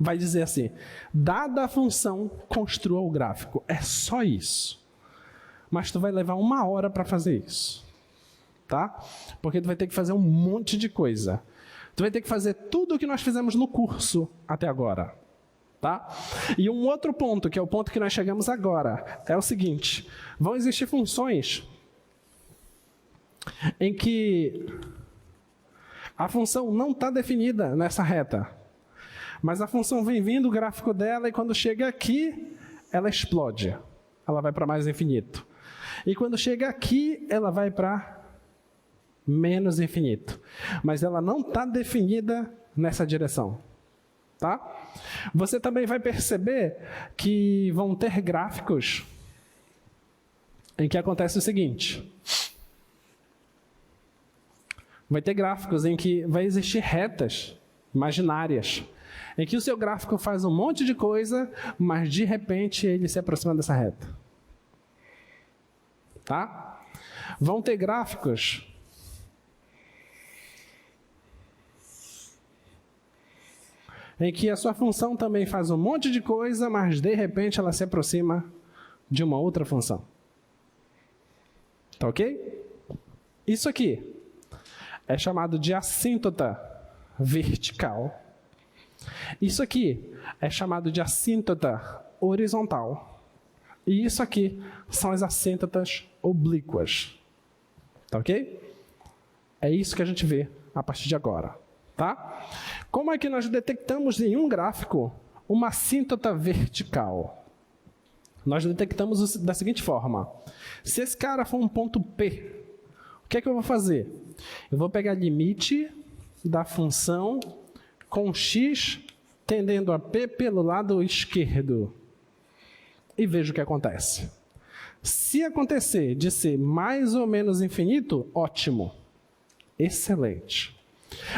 Vai dizer assim, dada a função, construa o gráfico. É só isso. Mas tu vai levar 1 hora para fazer isso. Tá? Porque tu vai ter que fazer um monte de coisa. Tu vai ter que fazer tudo o que nós fizemos no curso até agora. Tá? E um outro ponto, que é o ponto que nós chegamos agora, é o seguinte. Vão existir funções em que a função não está definida nessa reta, mas a função vem vindo o gráfico dela e quando chega aqui, ela explode. Ela vai para mais infinito. E quando chega aqui, ela vai para menos infinito. Mas ela não está definida nessa direção. Tá? Você também vai perceber que vão ter gráficos em que acontece o seguinte. Vai ter gráficos em que vai existir retas imaginárias, em que o seu gráfico faz um monte de coisa, mas de repente ele se aproxima dessa reta. Tá? Vão ter gráficos em que a sua função também faz um monte de coisa, mas de repente ela se aproxima de uma outra função. Tá ok? Isso aqui é chamado de assíntota vertical. Isso aqui é chamado de assíntota horizontal. E isso aqui são as assíntotas oblíquas. Tá ok? É isso que a gente vê a partir de agora. Tá? Como é que nós detectamos em um gráfico uma assíntota vertical? Nós detectamos da seguinte forma. Se esse cara for um ponto P, O que é que eu vou fazer? Eu vou pegar limite da função com x tendendo a p pelo lado esquerdo. E vejo o que acontece. Se acontecer de ser mais ou menos infinito, ótimo. Excelente.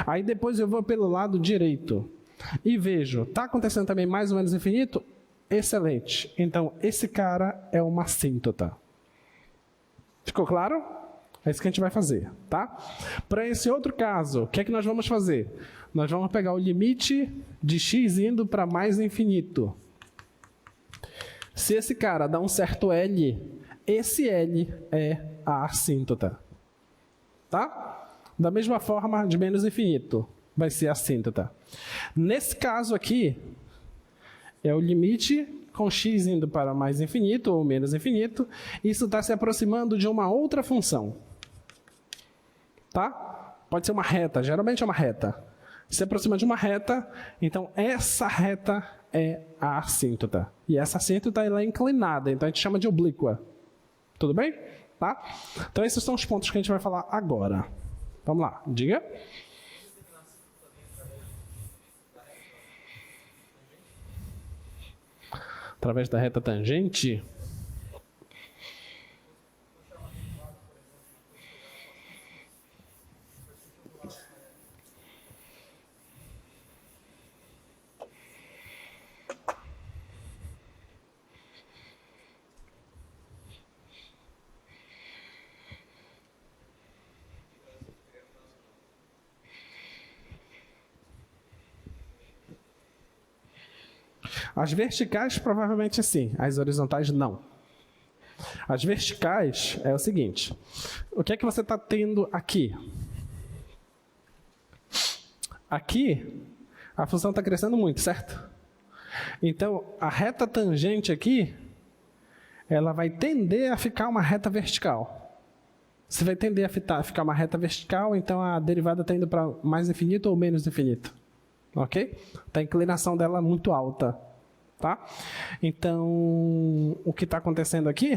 Aí depois eu vou pelo lado direito. E vejo, está acontecendo também mais ou menos infinito? Excelente. Então, esse cara é uma assíntota. Ficou claro? É isso que a gente vai fazer, tá? Para esse outro caso, o que é que nós vamos fazer? Nós vamos pegar o limite de x indo para mais infinito. Se esse cara dá um certo L, esse L é a assíntota. Tá? Da mesma forma, de menos infinito, vai ser a assíntota. Nesse caso aqui, é o limite com x indo para mais infinito ou menos infinito. Isso está se aproximando de uma outra função. Tá? Pode ser uma reta, geralmente é uma reta. Se aproxima de uma reta, então essa reta é a assíntota. E essa assíntota ela é inclinada, então a gente chama de oblíqua. Tudo bem? Tá? Então esses são os pontos que a gente vai falar agora. Vamos lá, diga. Através da reta tangente. As verticais provavelmente sim, as horizontais não. As verticais é o seguinte, o que é que você está tendo aqui? Aqui, a função está crescendo muito, certo? Então, a reta tangente aqui, ela vai tender a ficar uma reta vertical. Se vai tender a ficar uma reta vertical, então a derivada está indo para mais infinito ou menos infinito. Ok? Então, a inclinação dela é muito alta. Tá? Então, o que está acontecendo aqui,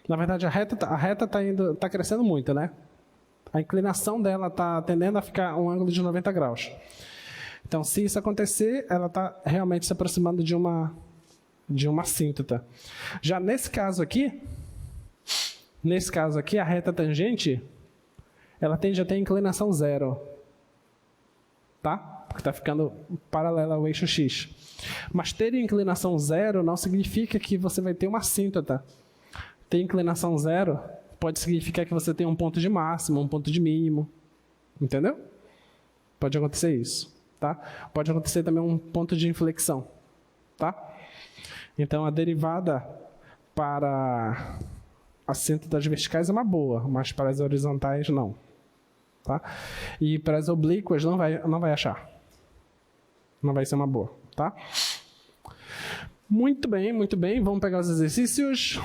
na verdade a reta está crescendo muito, né? A inclinação dela está tendendo a ficar um ângulo de 90 graus. Então, se isso acontecer, ela está realmente se aproximando de uma assíntota. Já nesse caso aqui, a reta tangente, ela tende a ter inclinação zero. Tá? Porque está ficando paralela ao eixo x. Mas ter inclinação zero não significa que você vai ter uma assíntota. Ter inclinação zero pode significar que você tem um ponto de máximo, um ponto de mínimo. Entendeu? Pode acontecer isso. Tá? Pode acontecer também um ponto de inflexão. Tá? Então, a derivada para assíntotas verticais é uma boa, mas para as horizontais, não. Tá? E para as oblíquas, não vai achar. Não vai ser uma boa. Tá? Muito bem, muito bem. Vamos pegar os exercícios.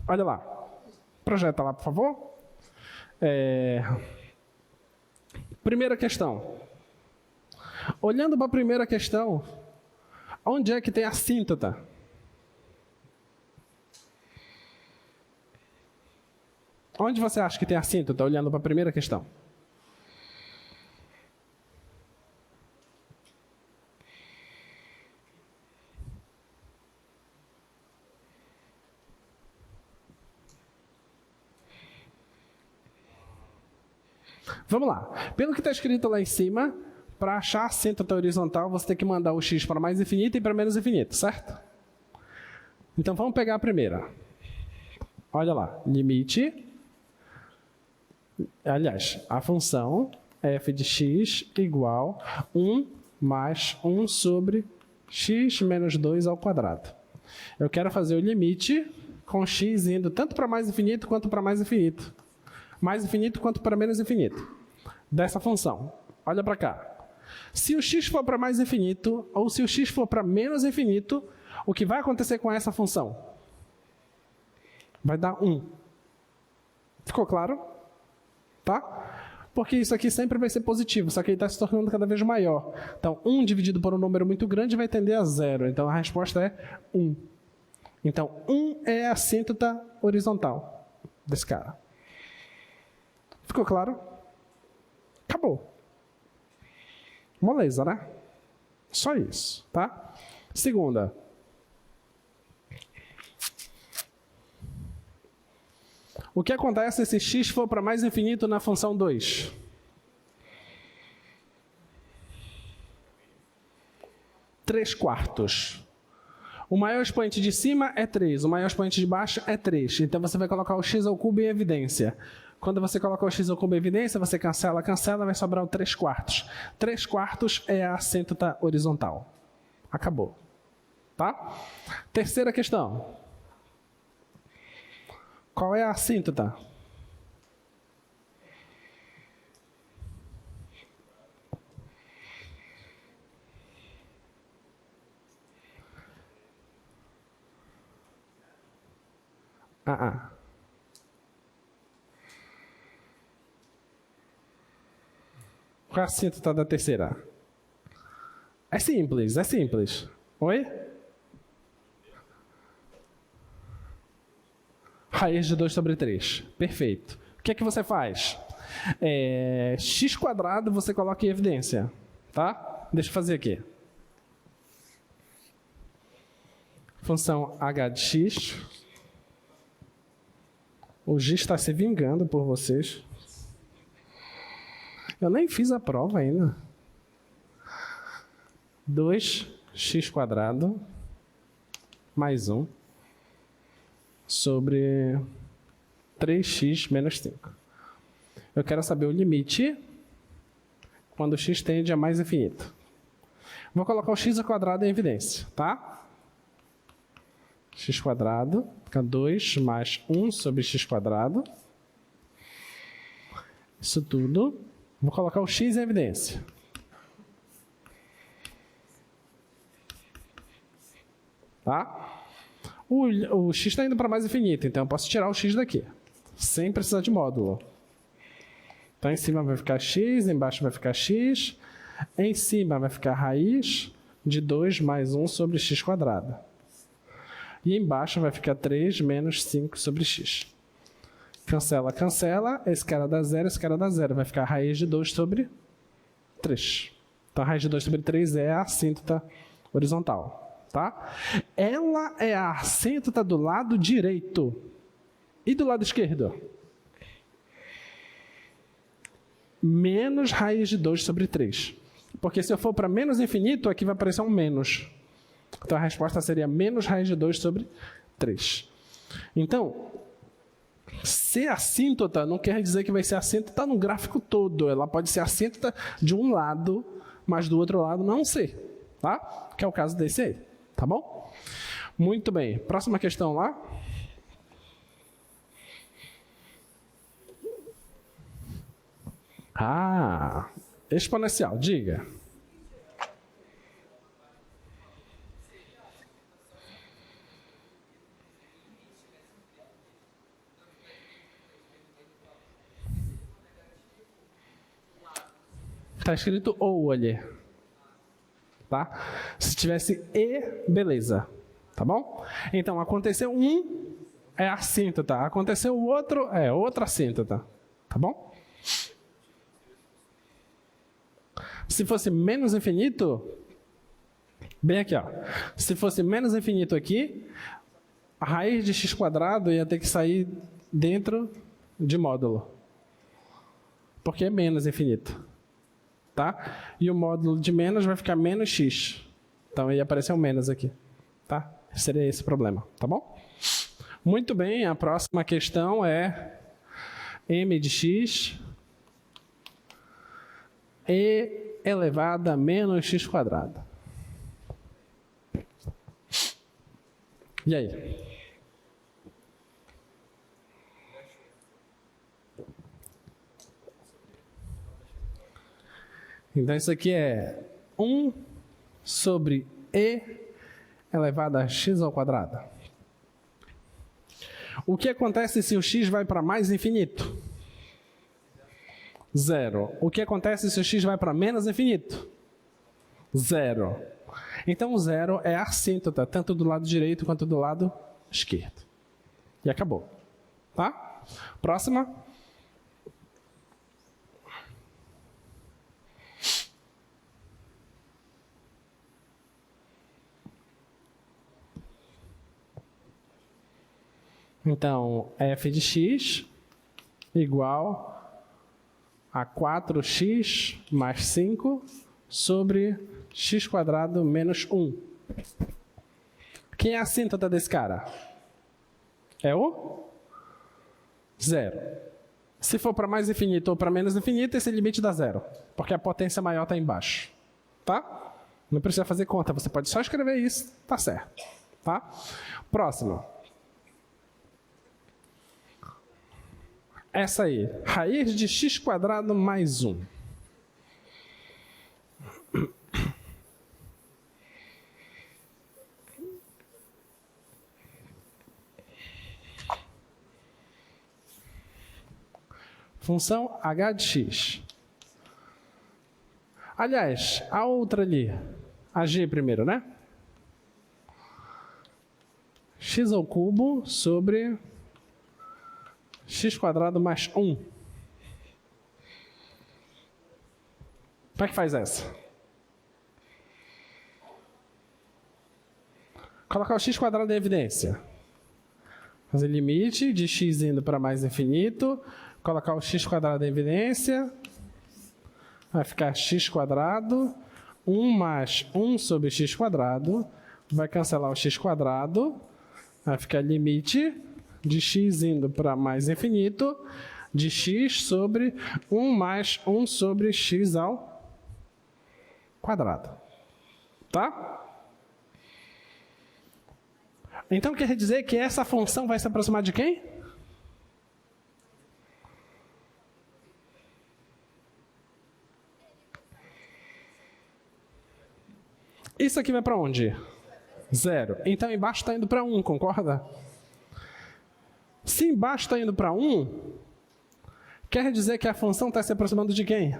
Olha lá. Projeta lá, por favor. Primeira questão. Olhando para a primeira questão, onde é que tem assíntota? Onde você acha que tem assíntota, olhando para a primeira questão? Vamos lá. Pelo que está escrito lá em cima, para achar a assíntota horizontal, você tem que mandar o x para mais infinito e para menos infinito, certo? Então, vamos pegar a primeira. Olha lá. Limite. Aliás, a função f de x igual 1 mais 1 sobre x menos 2 ao quadrado. Eu quero fazer o limite com x indo tanto para mais infinito quanto para mais infinito. Mais infinito quanto para menos infinito. Dessa função. Olha para cá. Se o x for para mais infinito ou se o x for para menos infinito, o que vai acontecer com essa função? Vai dar 1. Ficou claro? Tá? Porque isso aqui sempre vai ser positivo, só que ele está se tornando cada vez maior. Então, 1 dividido por um número muito grande vai tender a 0. Então, a resposta é 1. Então, 1 é a assíntota horizontal desse cara. Ficou claro? Acabou. Moleza, né? Só isso, tá? Segunda. O que acontece se x for para mais infinito na função 2? Três quartos. O maior expoente de cima é 3, o maior expoente de baixo é 3. Então você vai colocar o x ao cubo em evidência. Quando você colocar o x ao cubo em evidência, você cancela, vai sobrar o 3 quartos. 3 quartos é a assíntota horizontal. Acabou. Tá? Terceira questão. Qual é a assíntota? Qual é a assíntota da terceira? É simples, é simples. Oi? Raiz de 2 sobre 3. Perfeito. O que é que você faz? X quadrado você coloca em evidência. Tá? Deixa eu fazer aqui. Função h de x. O Giz está se vingando por vocês. Eu nem fiz a prova ainda. 2x quadrado mais 1 sobre 3x menos 5. Eu quero saber o limite quando x tende a mais infinito. Vou colocar o x ao quadrado em evidência, tá? X quadrado fica 2 mais 1 sobre x quadrado. Isso tudo. Vou colocar o x em evidência. Tá? O x está indo para mais infinito, então eu posso tirar o x daqui, sem precisar de módulo. Então em cima vai ficar x, embaixo vai ficar x. Em cima vai ficar raiz de 2 mais 1 sobre x quadrado. E embaixo vai ficar 3 menos 5 sobre x. Cancela, cancela. Esse cara dá zero, esse cara dá zero. Vai ficar raiz de 2 sobre 3. Então, a raiz de 2 sobre 3 é a assíntota horizontal. Tá? Ela é a assíntota do lado direito. E do lado esquerdo? Menos raiz de 2 sobre 3. Porque se eu for para menos infinito, aqui vai aparecer um menos. Então, a resposta seria menos raiz de 2 sobre 3. Então, ser assíntota não quer dizer que vai ser assíntota no gráfico todo. Ela pode ser assíntota de um lado, mas do outro lado não ser. Tá? Que é o caso desse aí. Tá bom? Muito bem. Próxima questão lá. Exponencial. Diga. Está escrito ou ali. Tá? Se tivesse e, beleza. Tá bom? Então, aconteceu um, é assíntota. Aconteceu o outro, é outra assíntota. Tá bom? Se fosse menos infinito, bem aqui, ó. Se fosse menos infinito aqui, a raiz de x quadrado ia ter que sair dentro de módulo. Porque é menos infinito. Tá? E o módulo de menos vai ficar menos x. Então, ia aparecer um menos aqui. Tá? Seria esse o problema. Tá bom? Muito bem, a próxima questão é m de x e elevado a menos x quadrado. E aí? Então, isso aqui é 1 sobre e elevado a x ao quadrado. O que acontece se o x vai para mais infinito? 0. O que acontece se o x vai para menos infinito? 0. Então, o 0 é a assíntota, tanto do lado direito quanto do lado esquerdo. E acabou. Tá? Próxima. Então, f de x igual a 4x mais 5 sobre x² menos 1. Quem é a assíntota desse cara? É o 0. Se for para mais infinito ou para menos infinito, esse limite dá 0, porque a potência maior está embaixo. Tá? Não precisa fazer conta, você pode só escrever isso, tá certo. Tá? Próximo. Essa aí, raiz de x² mais 1. Função h de x. Aliás, a outra ali, a g primeiro, né? X ao cubo sobre x² mais 1. Como é que faz essa? Colocar o x² em evidência. Fazer limite de x indo para mais infinito. Colocar o x² em evidência. Vai ficar x². 1 mais 1 sobre x². Vai cancelar o x². Vai ficar limite de x indo para mais infinito, de x sobre 1 mais 1 sobre x ao quadrado. Tá? Então quer dizer que essa função vai se aproximar de quem? Isso aqui vai para onde? 0. Então embaixo está indo para 1, concorda? Se embaixo está indo para 1, quer dizer que a função está se aproximando de quem?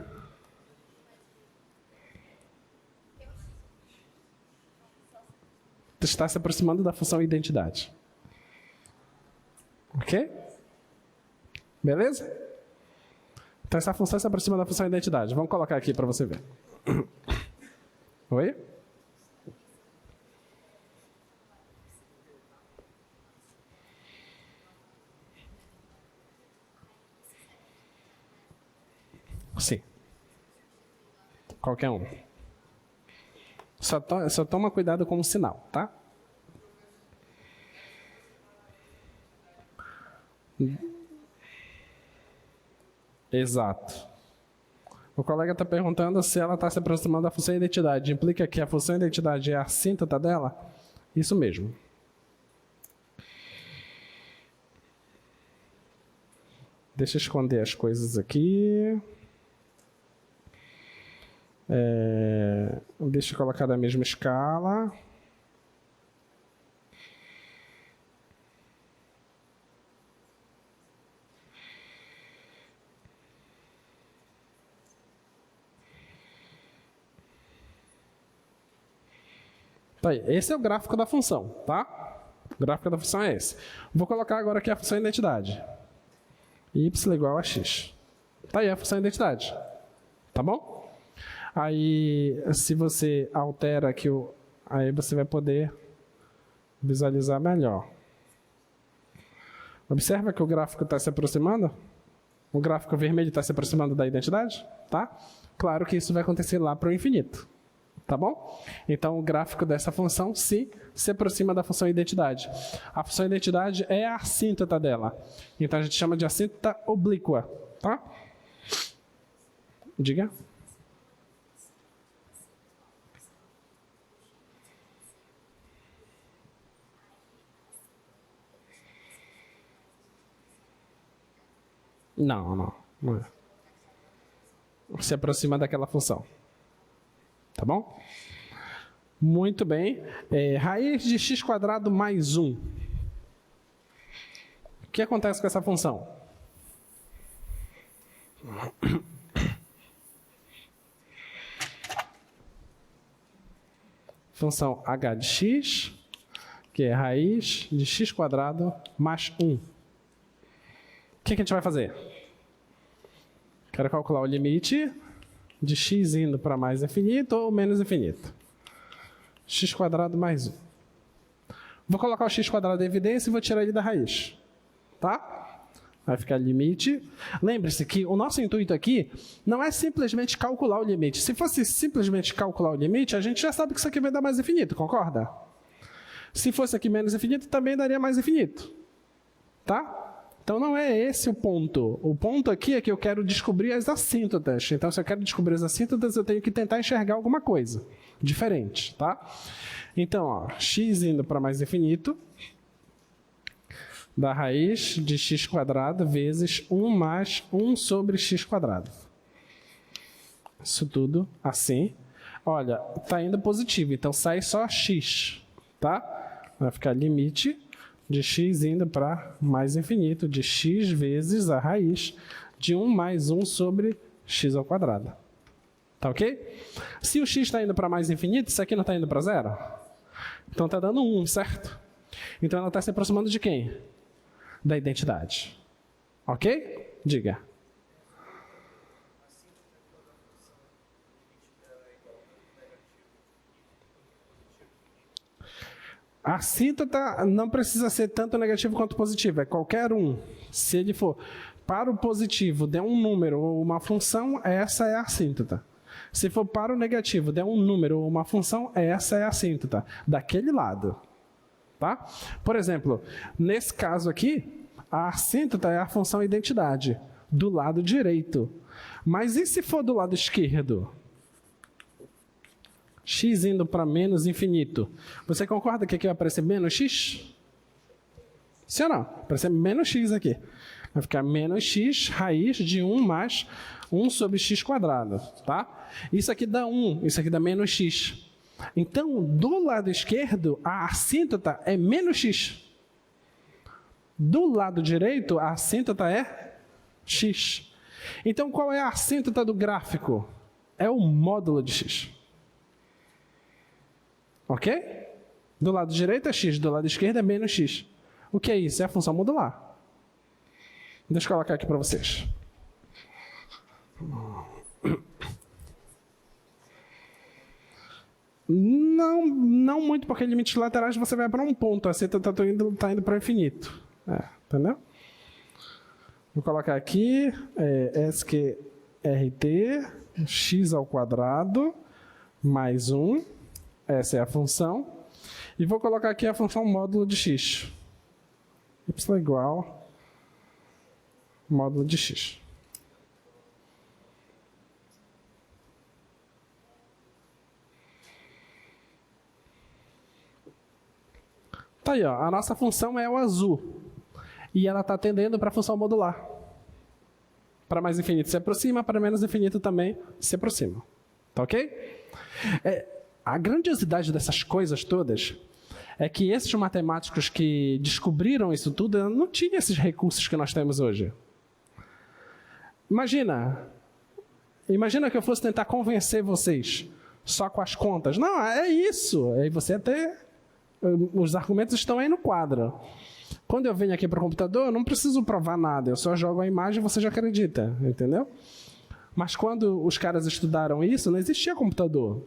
Está se aproximando da função identidade. Ok? Beleza? Então essa função se aproxima da função identidade. Vamos colocar aqui para você ver. Oi? Sim. Qualquer um. Só toma cuidado com o sinal, tá? Exato. O colega está perguntando se ela está se aproximando da função identidade. Implica que a função identidade é a assíntota dela? Isso mesmo. Deixa eu esconder as coisas aqui. Deixa eu colocar na mesma escala. Tá aí. Esse é o gráfico da função, tá? O gráfico da função é esse. Vou colocar agora aqui a função identidade. Y igual a x. Tá aí a função identidade. Tá bom? Aí, se você altera aqui, aí você vai poder visualizar melhor. Observa que o gráfico está se aproximando? O gráfico vermelho está se aproximando da identidade? Tá? Claro que isso vai acontecer lá para o infinito. Tá bom? Então, o gráfico dessa função se aproxima da função identidade. A função identidade é a assíntota dela. Então, a gente chama de assíntota oblíqua. Tá? Diga. Não é. Se aproxima daquela função. Tá bom? Muito bem. Raiz de x² mais 1. O que acontece com essa função? Função h de x, que é raiz de x² mais 1. O que a gente vai fazer? Quero calcular o limite de x indo para mais infinito ou menos infinito. X² mais 1. Vou colocar o x² em evidência e vou tirar ele da raiz. tá? Vai ficar limite. Lembre-se que o nosso intuito aqui não é simplesmente calcular o limite. Se fosse simplesmente calcular o limite, a gente já sabe que isso aqui vai dar mais infinito, concorda? Se fosse aqui menos infinito, também daria mais infinito. Tá? Então não é esse o ponto. O ponto aqui é que eu quero descobrir as assíntotas. Então, se eu quero descobrir as assíntotas, eu tenho que tentar enxergar alguma coisa diferente, tá? Então, ó, x indo para mais infinito, da raiz de x² vezes 1 mais 1 sobre x². Isso tudo assim. Olha, está indo positivo, então sai só x, tá? Vai ficar limite de x indo para mais infinito, de x vezes a raiz de 1 mais 1 sobre x². Tá ok? Se o x está indo para mais infinito, isso aqui não está indo para zero? Então está dando 1, certo? Então ela está se aproximando de quem? Da identidade. Ok? Diga. A assíntota não precisa ser tanto negativo quanto positivo, é qualquer um. Se ele for para o positivo, der um número ou uma função, essa é a assíntota. Se for para o negativo, der um número ou uma função, essa é a assíntota, daquele lado. Tá? Por exemplo, nesse caso aqui, a assíntota é a função identidade, do lado direito. Mas e se for do lado esquerdo? X indo para menos infinito. Você concorda que aqui vai aparecer menos x? Sim ou não? Vai aparecer menos x aqui. Vai ficar menos x raiz de 1 mais 1 sobre x². Tá? Isso aqui dá 1, isso aqui dá menos x. Então, do lado esquerdo, a assíntota é menos x. Do lado direito, a assíntota é x. Então, qual é a assíntota do gráfico? É o módulo de x. Ok? Do lado direito é x, do lado esquerdo é menos x. O que é isso? É a função modular. Deixa eu colocar aqui para vocês. Não muito, porque limites laterais você vai para um ponto. A assíntota está indo para o infinito. Entendeu? Vou colocar aqui SQRT x² mais 1. Essa é a função. E vou colocar aqui a função módulo de x. Y igual módulo de x. Tá aí, ó, a nossa função é o azul. E ela está tendendo para a função modular. Para mais infinito se aproxima, para menos infinito também se aproxima. Tá ok? A grandiosidade dessas coisas todas é que esses matemáticos que descobriram isso tudo não tinham esses recursos que nós temos hoje. Imagina que eu fosse tentar convencer vocês só com as contas. Não, é isso. Aí você até... Os argumentos estão aí no quadro. Quando eu venho aqui para o computador, eu não preciso provar nada. Eu só jogo a imagem e você já acredita. Entendeu? Mas quando os caras estudaram isso, não existia computador.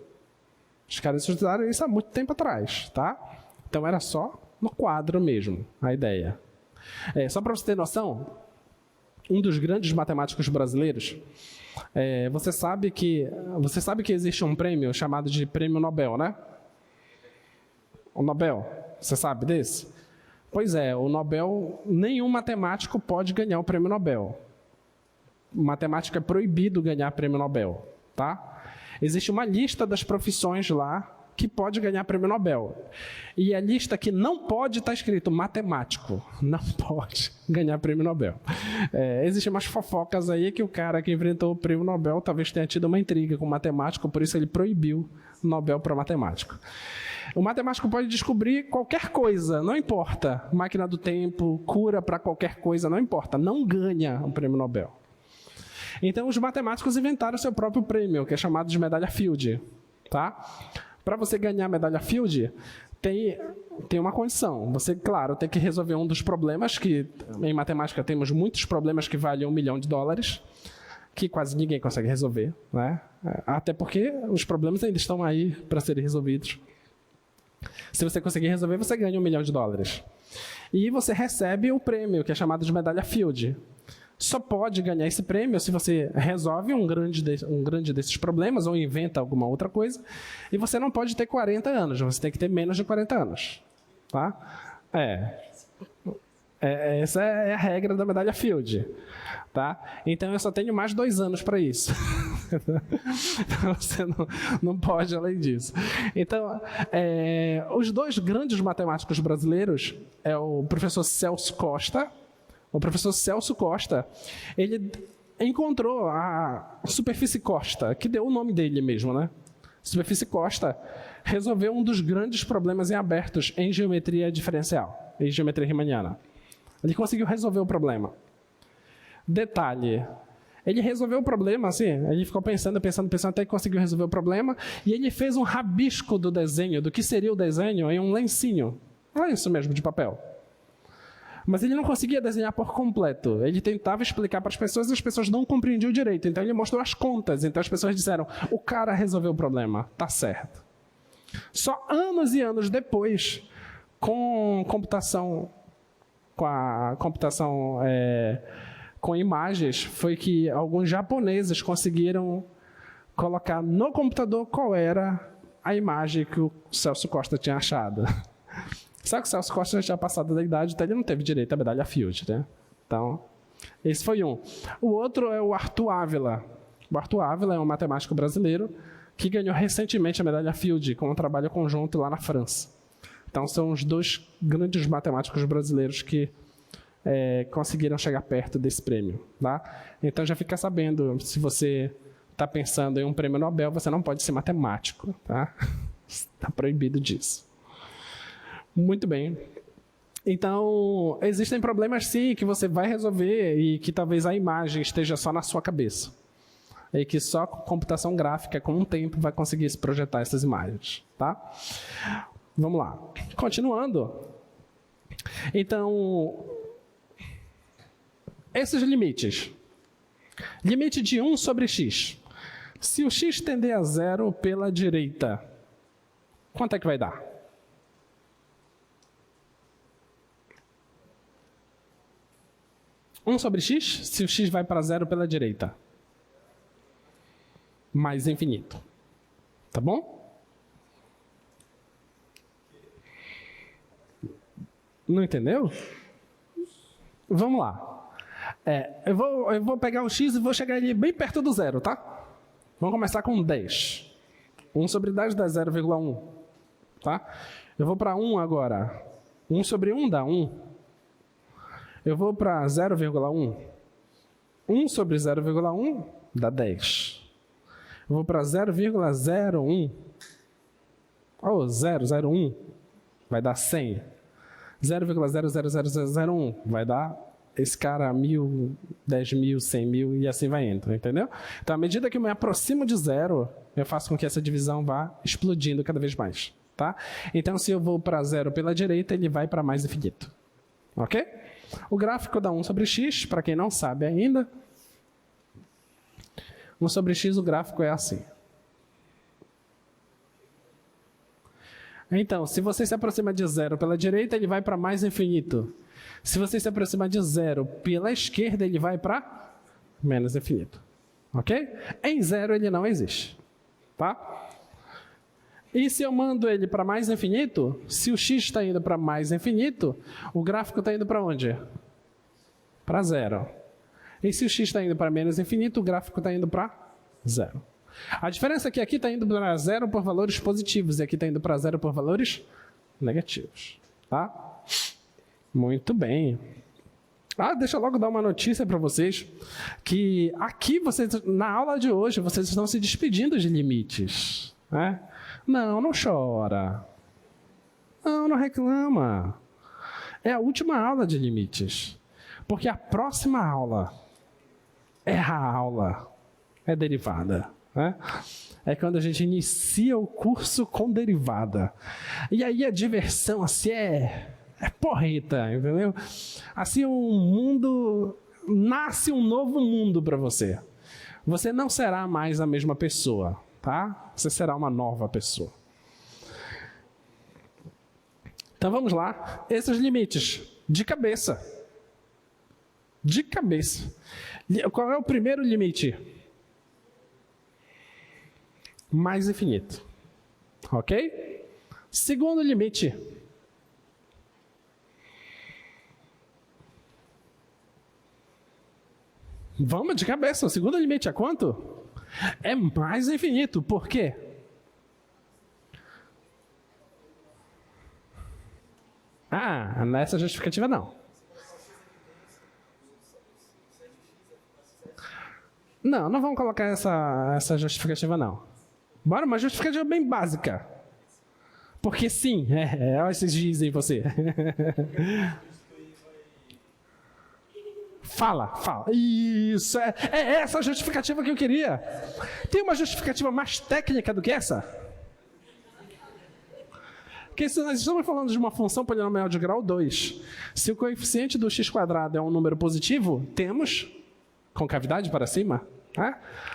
Os caras estudaram isso há muito tempo atrás. Tá? Então era só no quadro mesmo, a ideia. Só para você ter noção, um dos grandes matemáticos brasileiros, você sabe que existe um prêmio chamado de Prêmio Nobel, né? O Nobel, você sabe desse? Pois é, o Nobel, nenhum matemático pode ganhar o Prêmio Nobel. Matemática é proibido ganhar Prêmio Nobel, tá? Existe uma lista das profissões lá que pode ganhar Prêmio Nobel. E a lista que não pode está escrito matemático. Não pode ganhar Prêmio Nobel. Existem umas fofocas aí que o cara que inventou o Prêmio Nobel talvez tenha tido uma intriga com o matemático, por isso ele proibiu o Nobel para matemático. O matemático pode descobrir qualquer coisa, não importa. Máquina do tempo, cura para qualquer coisa, não importa. Não ganha o Prêmio Nobel. Então, os matemáticos inventaram o seu próprio prêmio, que é chamado de medalha Fields. Tá? Para você ganhar a medalha Fields, tem uma condição. Você, claro, tem que resolver um dos problemas, que em matemática temos muitos problemas que valem $1 milhão, que quase ninguém consegue resolver, né? Até porque os problemas ainda estão aí para serem resolvidos. Se você conseguir resolver, você ganha $1 milhão. E você recebe o prêmio, que é chamado de medalha Fields. Só pode ganhar esse prêmio se você resolve um grande desses problemas ou inventa alguma outra coisa. E você não pode ter 40 anos, você tem que ter menos de 40 anos. Tá? Essa é a regra da medalha Fields. Tá? Então eu só tenho mais 2 anos para isso. Então, você não pode além disso. Então, os 2 grandes matemáticos brasileiros é o professor Celso Costa. O professor Celso Costa, ele encontrou a superfície Costa, que deu o nome dele mesmo, né? Superfície Costa resolveu um dos grandes problemas em abertos em geometria diferencial, em geometria riemanniana. Ele conseguiu resolver o problema. Detalhe, ele resolveu o problema, assim, ele ficou pensando até que conseguiu resolver o problema, e ele fez um rabisco do desenho, do que seria o desenho, em um lencinho, lenço mesmo de papel. Mas ele não conseguia desenhar por completo. Ele tentava explicar para as pessoas e as pessoas não compreendiam direito. Então ele mostrou as contas. Então as pessoas disseram, o cara resolveu o problema, tá certo. Só anos e anos depois, com a computação com imagens, foi que alguns japoneses conseguiram colocar no computador qual era a imagem que o Celso Costa tinha achado. Só que o Celso Costa já tinha passado da idade, então ele não teve direito à medalha Fields, né? Então, esse foi um. O outro é o Arthur Ávila. O Arthur Ávila é um matemático brasileiro que ganhou recentemente a medalha Fields com um trabalho conjunto lá na França. Então, são os 2 grandes matemáticos brasileiros que conseguiram chegar perto desse prêmio. Tá? Então, já fica sabendo, se você está pensando em um prêmio Nobel, você não pode ser matemático. Tá? Está proibido disso. Muito bem. Então, existem problemas sim que você vai resolver e que talvez a imagem esteja só na sua cabeça. E que só com computação gráfica, com um tempo, vai conseguir se projetar essas imagens. Tá? Vamos lá. Continuando. Então, esses limites. Limite de 1 sobre x. Se o x tender a 0 pela direita, quanto é que vai dar? Um sobre x, se o x vai para 0 pela direita. Mais infinito. Tá bom? Não entendeu? Vamos lá. Eu vou pegar o x e vou chegar ali bem perto do 0, tá? Vamos começar com 10. 1 sobre 10 dá 0,1. Tá? Eu vou para 1 agora. 1 sobre 1 dá 1. Eu vou para 0,1. 1 sobre 0,1 dá 10. Eu vou para 0,01. 0,01 vai dar 100. 0,00001 vai dar esse cara 1.000, 10.000, 100.000 e assim vai indo, entendeu? Então, à medida que eu me aproximo de 0, eu faço com que essa divisão vá explodindo cada vez mais. Tá? Então, se eu vou para 0 pela direita, ele vai para mais infinito. Ok? O gráfico dá 1 sobre x, para quem não sabe ainda. 1 sobre x, o gráfico é assim. Então, se você se aproxima de 0 pela direita, ele vai para mais infinito. Se você se aproxima de 0 pela esquerda, ele vai para menos infinito. Ok? Em 0 ele não existe. Tá? E se eu mando ele para mais infinito, se o x está indo para mais infinito, o gráfico está indo para onde? Para 0. E se o x está indo para menos infinito, o gráfico está indo para 0. A diferença é que aqui está indo para 0 por valores positivos e aqui está indo para 0 por valores negativos. Tá? Muito bem. Deixa eu logo dar uma notícia para vocês, que aqui, na aula de hoje, vocês estão se despedindo de limites. Né? Não chora. Não reclama. É a última aula de limites. Porque a próxima aula é a aula, é derivada. Né? É quando a gente inicia o curso com derivada. E aí a diversão assim é porreta, entendeu? Assim nasce um novo mundo para você. Você não será mais a mesma pessoa, tá? Você será uma nova pessoa. Então vamos lá. Esses limites, de cabeça. De cabeça. Qual é o primeiro limite? Mais infinito. Ok? Segundo limite. Vamos de cabeça. O segundo limite é quanto? É mais infinito. Por quê? Ah, nessa justificativa não. Não, não vamos colocar essa justificativa não. Bora, uma justificativa bem básica. Porque sim, olha esses dizem você. Fala. Isso, é essa a justificativa que eu queria. Tem uma justificativa mais técnica do que essa? Porque se nós estamos falando de uma função polinomial de grau 2, se o coeficiente do x² é um número positivo, temos concavidade para cima.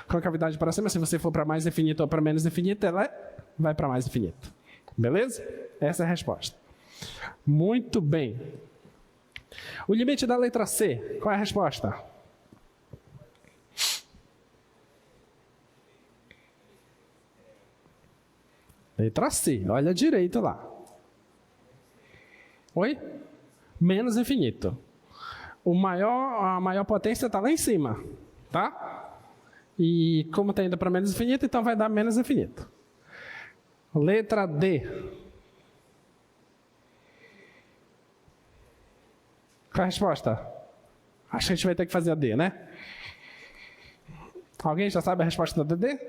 Concavidade para cima, se você for para mais infinito ou para menos infinito, ela vai para mais infinito. Beleza? Essa é a resposta. Muito bem. O limite da letra C, qual é a resposta? Letra C, olha direito lá. Oi? Menos infinito. A maior potência está lá em cima, tá? E como está indo para menos infinito, então vai dar menos infinito. Letra D. Qual a resposta? Acho que a gente vai ter que fazer a D, né? Alguém já sabe a resposta da D?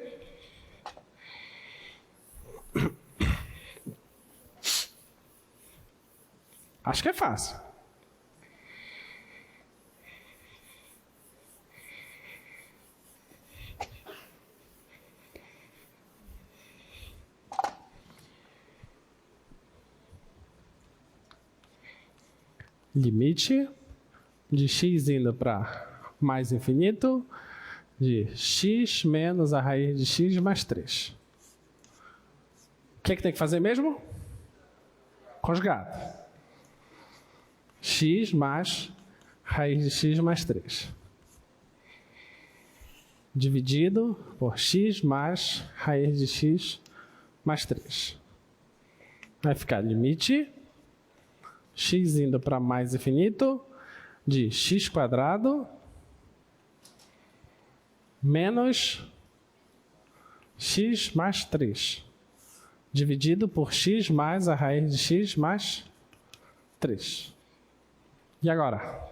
Acho que é fácil. Limite de x indo para mais infinito de x menos a raiz de x mais 3. O que é que tem que fazer mesmo? Conjugado. X mais raiz de x mais 3. Dividido por x mais raiz de x mais 3. Vai ficar limite x indo para mais infinito de x² menos x mais 3, dividido por x mais a raiz de x mais 3. E agora?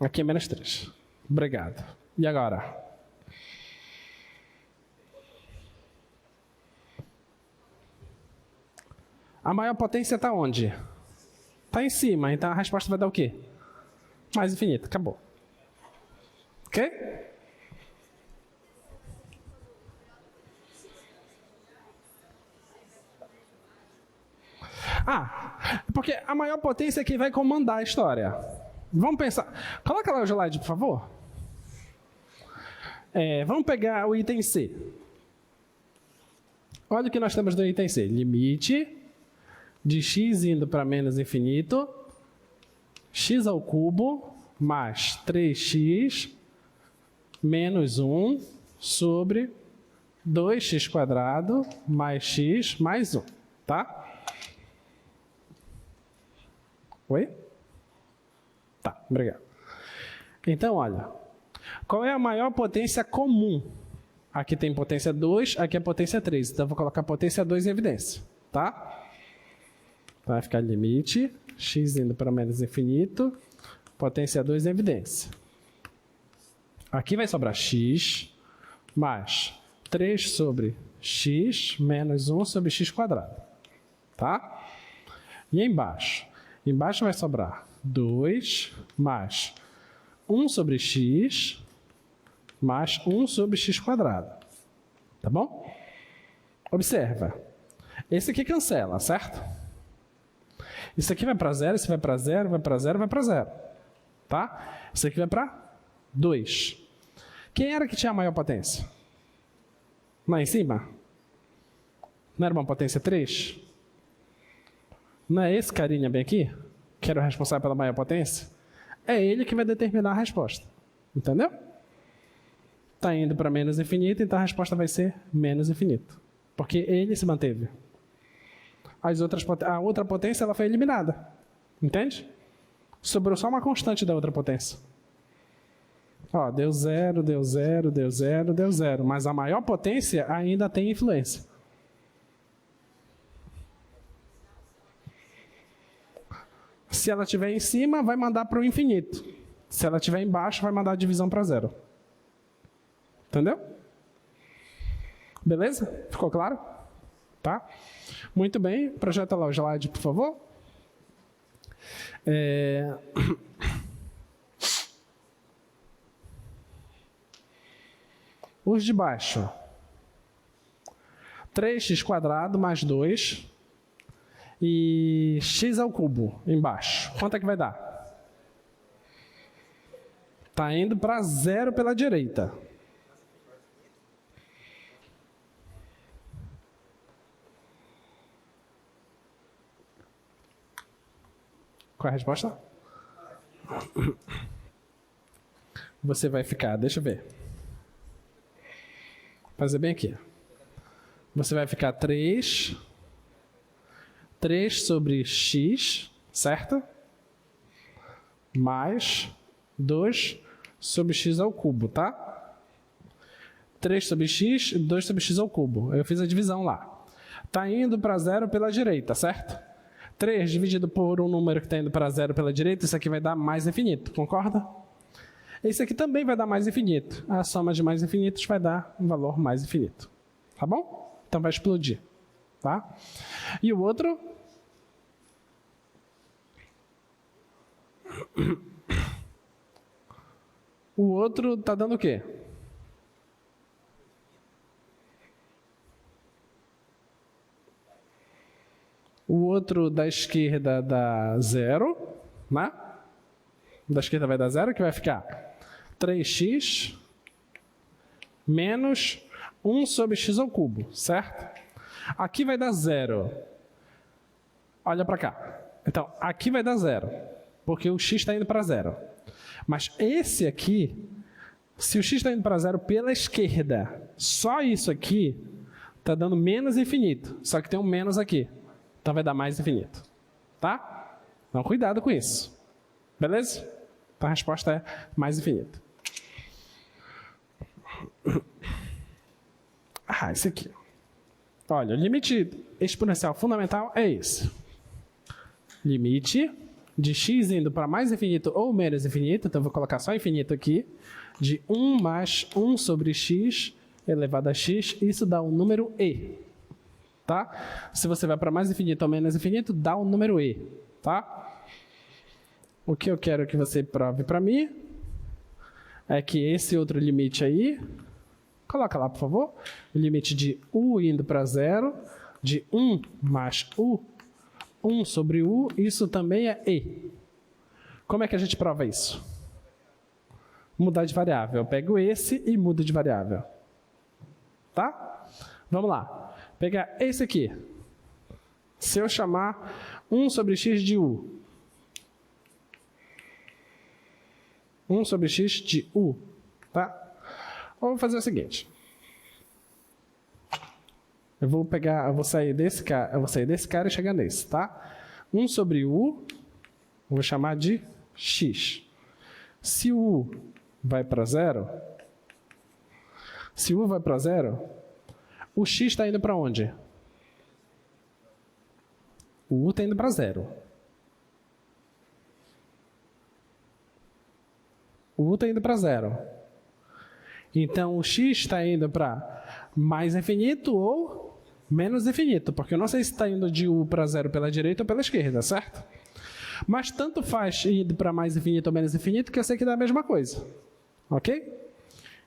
Aqui é menos 3. Obrigado. E agora? A maior potência está onde? Está em cima, então a resposta vai dar o quê? Mais infinito, acabou. Ok? Porque a maior potência é quem vai comandar a história. Vamos pensar. Coloca lá o slide, por favor. Vamos pegar o item C. Olha o que nós temos no item C. Limite de x indo para menos infinito, x ao cubo mais 3x menos 1 sobre 2x² mais x mais 1. Tá? Oi? Tá, obrigado. Então, olha. Qual é a maior potência comum? Aqui tem potência 2, aqui é potência 3. Então, vou colocar potência 2 em evidência. Tá? Vai ficar limite, x indo para menos infinito, potência 2 em evidência. Aqui vai sobrar x mais 3 sobre x menos 1 sobre x². Tá? E embaixo? Embaixo vai sobrar 2 mais 1 sobre x mais 1 sobre x². Tá bom? Observa. Esse aqui cancela, certo? Isso aqui vai para 0, isso vai para 0, vai para 0, vai para 0. Tá? Isso aqui vai para 2. Quem era que tinha a maior potência? Lá em cima? Não era uma potência 3? Não é esse carinha bem aqui, que era o responsável pela maior potência? É ele que vai determinar a resposta. Entendeu? Está indo para menos infinito, então a resposta vai ser menos infinito. Porque ele se manteve. A outra potência ela foi eliminada. Entende? Sobrou só uma constante da outra potência. Ó, deu 0, deu 0, deu 0, deu 0. Mas a maior potência ainda tem influência. Se ela estiver em cima, vai mandar para o infinito. Se ela estiver embaixo, vai mandar a divisão para 0. Entendeu? Beleza? Ficou claro? Tá? Muito bem. Projeta lá o slide, por favor. Os de baixo. 3x² mais 2 e x ao cubo embaixo. Quanto é que vai dar? Está indo para 0 pela direita. Qual é a resposta? Você vai ficar, deixa eu ver. Vou fazer bem aqui. Você vai ficar 3 sobre x, certo? Mais 2 sobre x ao cubo, tá? 3 sobre x e 2 sobre x ao cubo. Eu fiz a divisão lá. Está indo para 0 pela direita, certo? 3 dividido por um número que está indo para 0 pela direita, isso aqui vai dar mais infinito, concorda? Esse aqui também vai dar mais infinito. A soma de mais infinitos vai dar um valor mais infinito. Tá bom? Então vai explodir. Tá? E o outro? O outro está dando o quê? O outro da esquerda dá 0, né? Da esquerda vai dar 0, que vai ficar 3x menos 1 sobre x ao cubo, certo? Aqui vai dar 0. Olha para cá. Então, aqui vai dar 0, porque o x está indo para 0. Mas esse aqui, se o x está indo para 0 pela esquerda, só isso aqui está dando menos infinito. Só que tem um menos aqui. Então vai dar mais infinito. Tá? Então cuidado com isso. Beleza? Então a resposta é mais infinito. Ah, esse aqui. Olha, o limite exponencial fundamental é esse. Limite de x indo para mais infinito ou menos infinito, então eu vou colocar só infinito aqui, de 1 mais 1 sobre x elevado a x, isso dá o número e. Tá? Se você vai para mais infinito ou menos infinito, dá o número e. Tá? O que eu quero que você prove para mim é que esse outro limite aí, coloca lá, por favor, o limite de u indo para 0, de 1 mais u, 1 sobre u, isso também é e. Como é que a gente prova isso? Mudar de variável. Eu pego esse e mudo de variável. Tá? Vamos lá. Pegar esse aqui. Se eu chamar 1 sobre x de u. 1 sobre x de u. Tá? Ou vou fazer o seguinte. Eu vou sair desse cara e chegar nesse, tá? 1 sobre u, vou chamar de x. Se o u vai para 0, o x está indo para onde? O u está indo para 0. O u está indo para 0. Então, o x está indo para mais infinito ou menos infinito, porque eu não sei se está indo de u para 0 pela direita ou pela esquerda, certo? Mas tanto faz ir para mais infinito ou menos infinito que eu sei que dá a mesma coisa. Ok?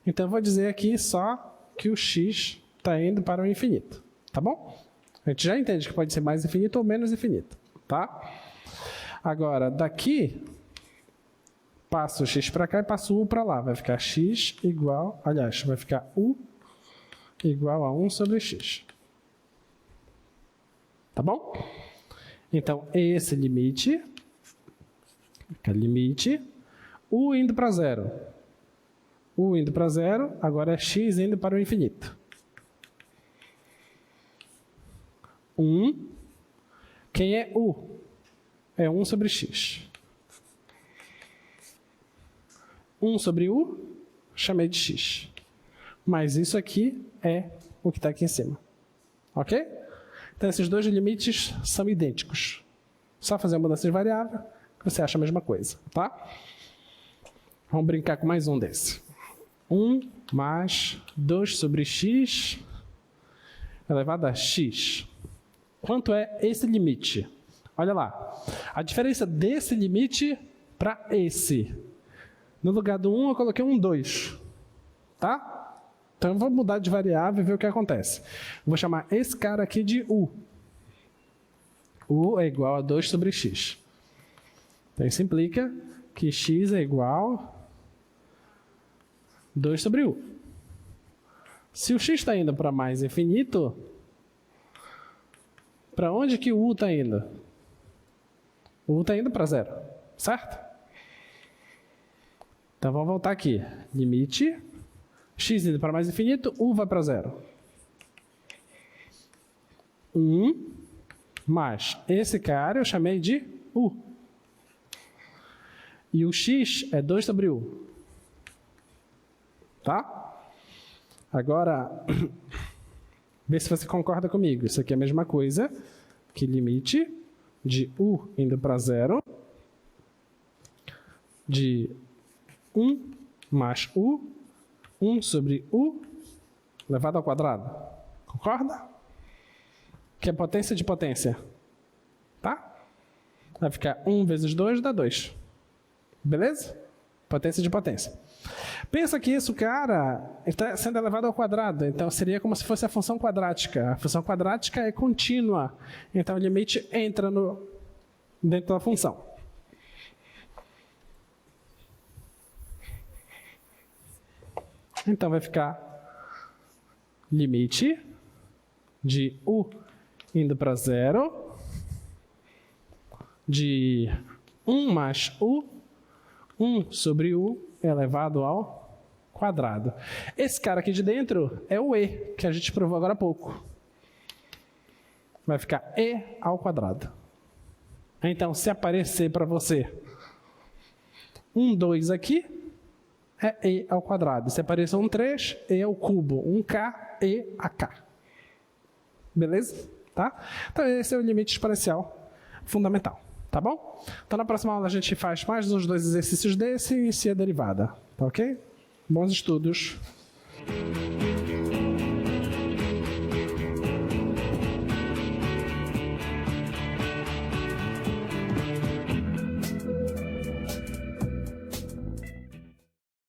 Então, eu vou dizer aqui só que o x está indo para o infinito. Tá bom? A gente já entende que pode ser mais infinito ou menos infinito. Tá? Agora, daqui, passo o x para cá e passo o u para lá. Vai ficar x igual... Aliás, vai ficar u igual a 1 sobre x. Tá bom? Então, esse limite, u indo para zero. U indo para zero, agora é x indo para o infinito. 1. Quem é u? É 1 sobre x. 1 sobre u, chamei de x. Mas isso aqui é o que está aqui em cima. Ok? Então, esses dois limites são idênticos. Só fazer a mudança de variável, que você acha a mesma coisa. Tá? Vamos brincar com mais um desse. 1 mais 2 sobre x elevado a x. Quanto é esse limite? Olha lá. A diferença desse limite para esse. No lugar do 1, eu coloquei um 2. Tá? Então, eu vou mudar de variável e ver o que acontece. Vou chamar esse cara aqui de u. U é igual a 2 sobre x. Então, isso implica que x é igual a 2 sobre u. Se o x está indo para mais infinito, para onde que o u está indo? O u está indo para zero, certo? Então, vamos voltar aqui. Limite, x indo para mais infinito, u vai para zero. 1 mais esse cara eu chamei de u. E o x é 2 sobre u. Tá? Agora, vê se você concorda comigo. Isso aqui é a mesma coisa que limite de u indo para zero de 1 mais u, 1 sobre u, elevado ao quadrado. Concorda? Que é potência de potência. Tá? Vai ficar 1 vezes 2 dá 2. Beleza? Potência de potência. Pensa que isso, cara, está sendo elevado ao quadrado. Então, seria como se fosse a função quadrática. A função quadrática é contínua. Então, o limite entra dentro da função. Então, vai ficar limite de u indo para zero de 1 mais u, 1 sobre u elevado ao quadrado. Esse cara aqui de dentro é o e, que a gente provou agora há pouco. Vai ficar e ao quadrado. Então, se aparecer para você 2 aqui, é e ao quadrado. Se aparecer 3, e ao cubo. 1k, e a k. Beleza? Tá? Então, esse é o limite exponencial fundamental. Tá bom? Então, na próxima aula a gente faz mais uns 2 exercícios desse e inicia a derivada. Tá ok? Bons estudos!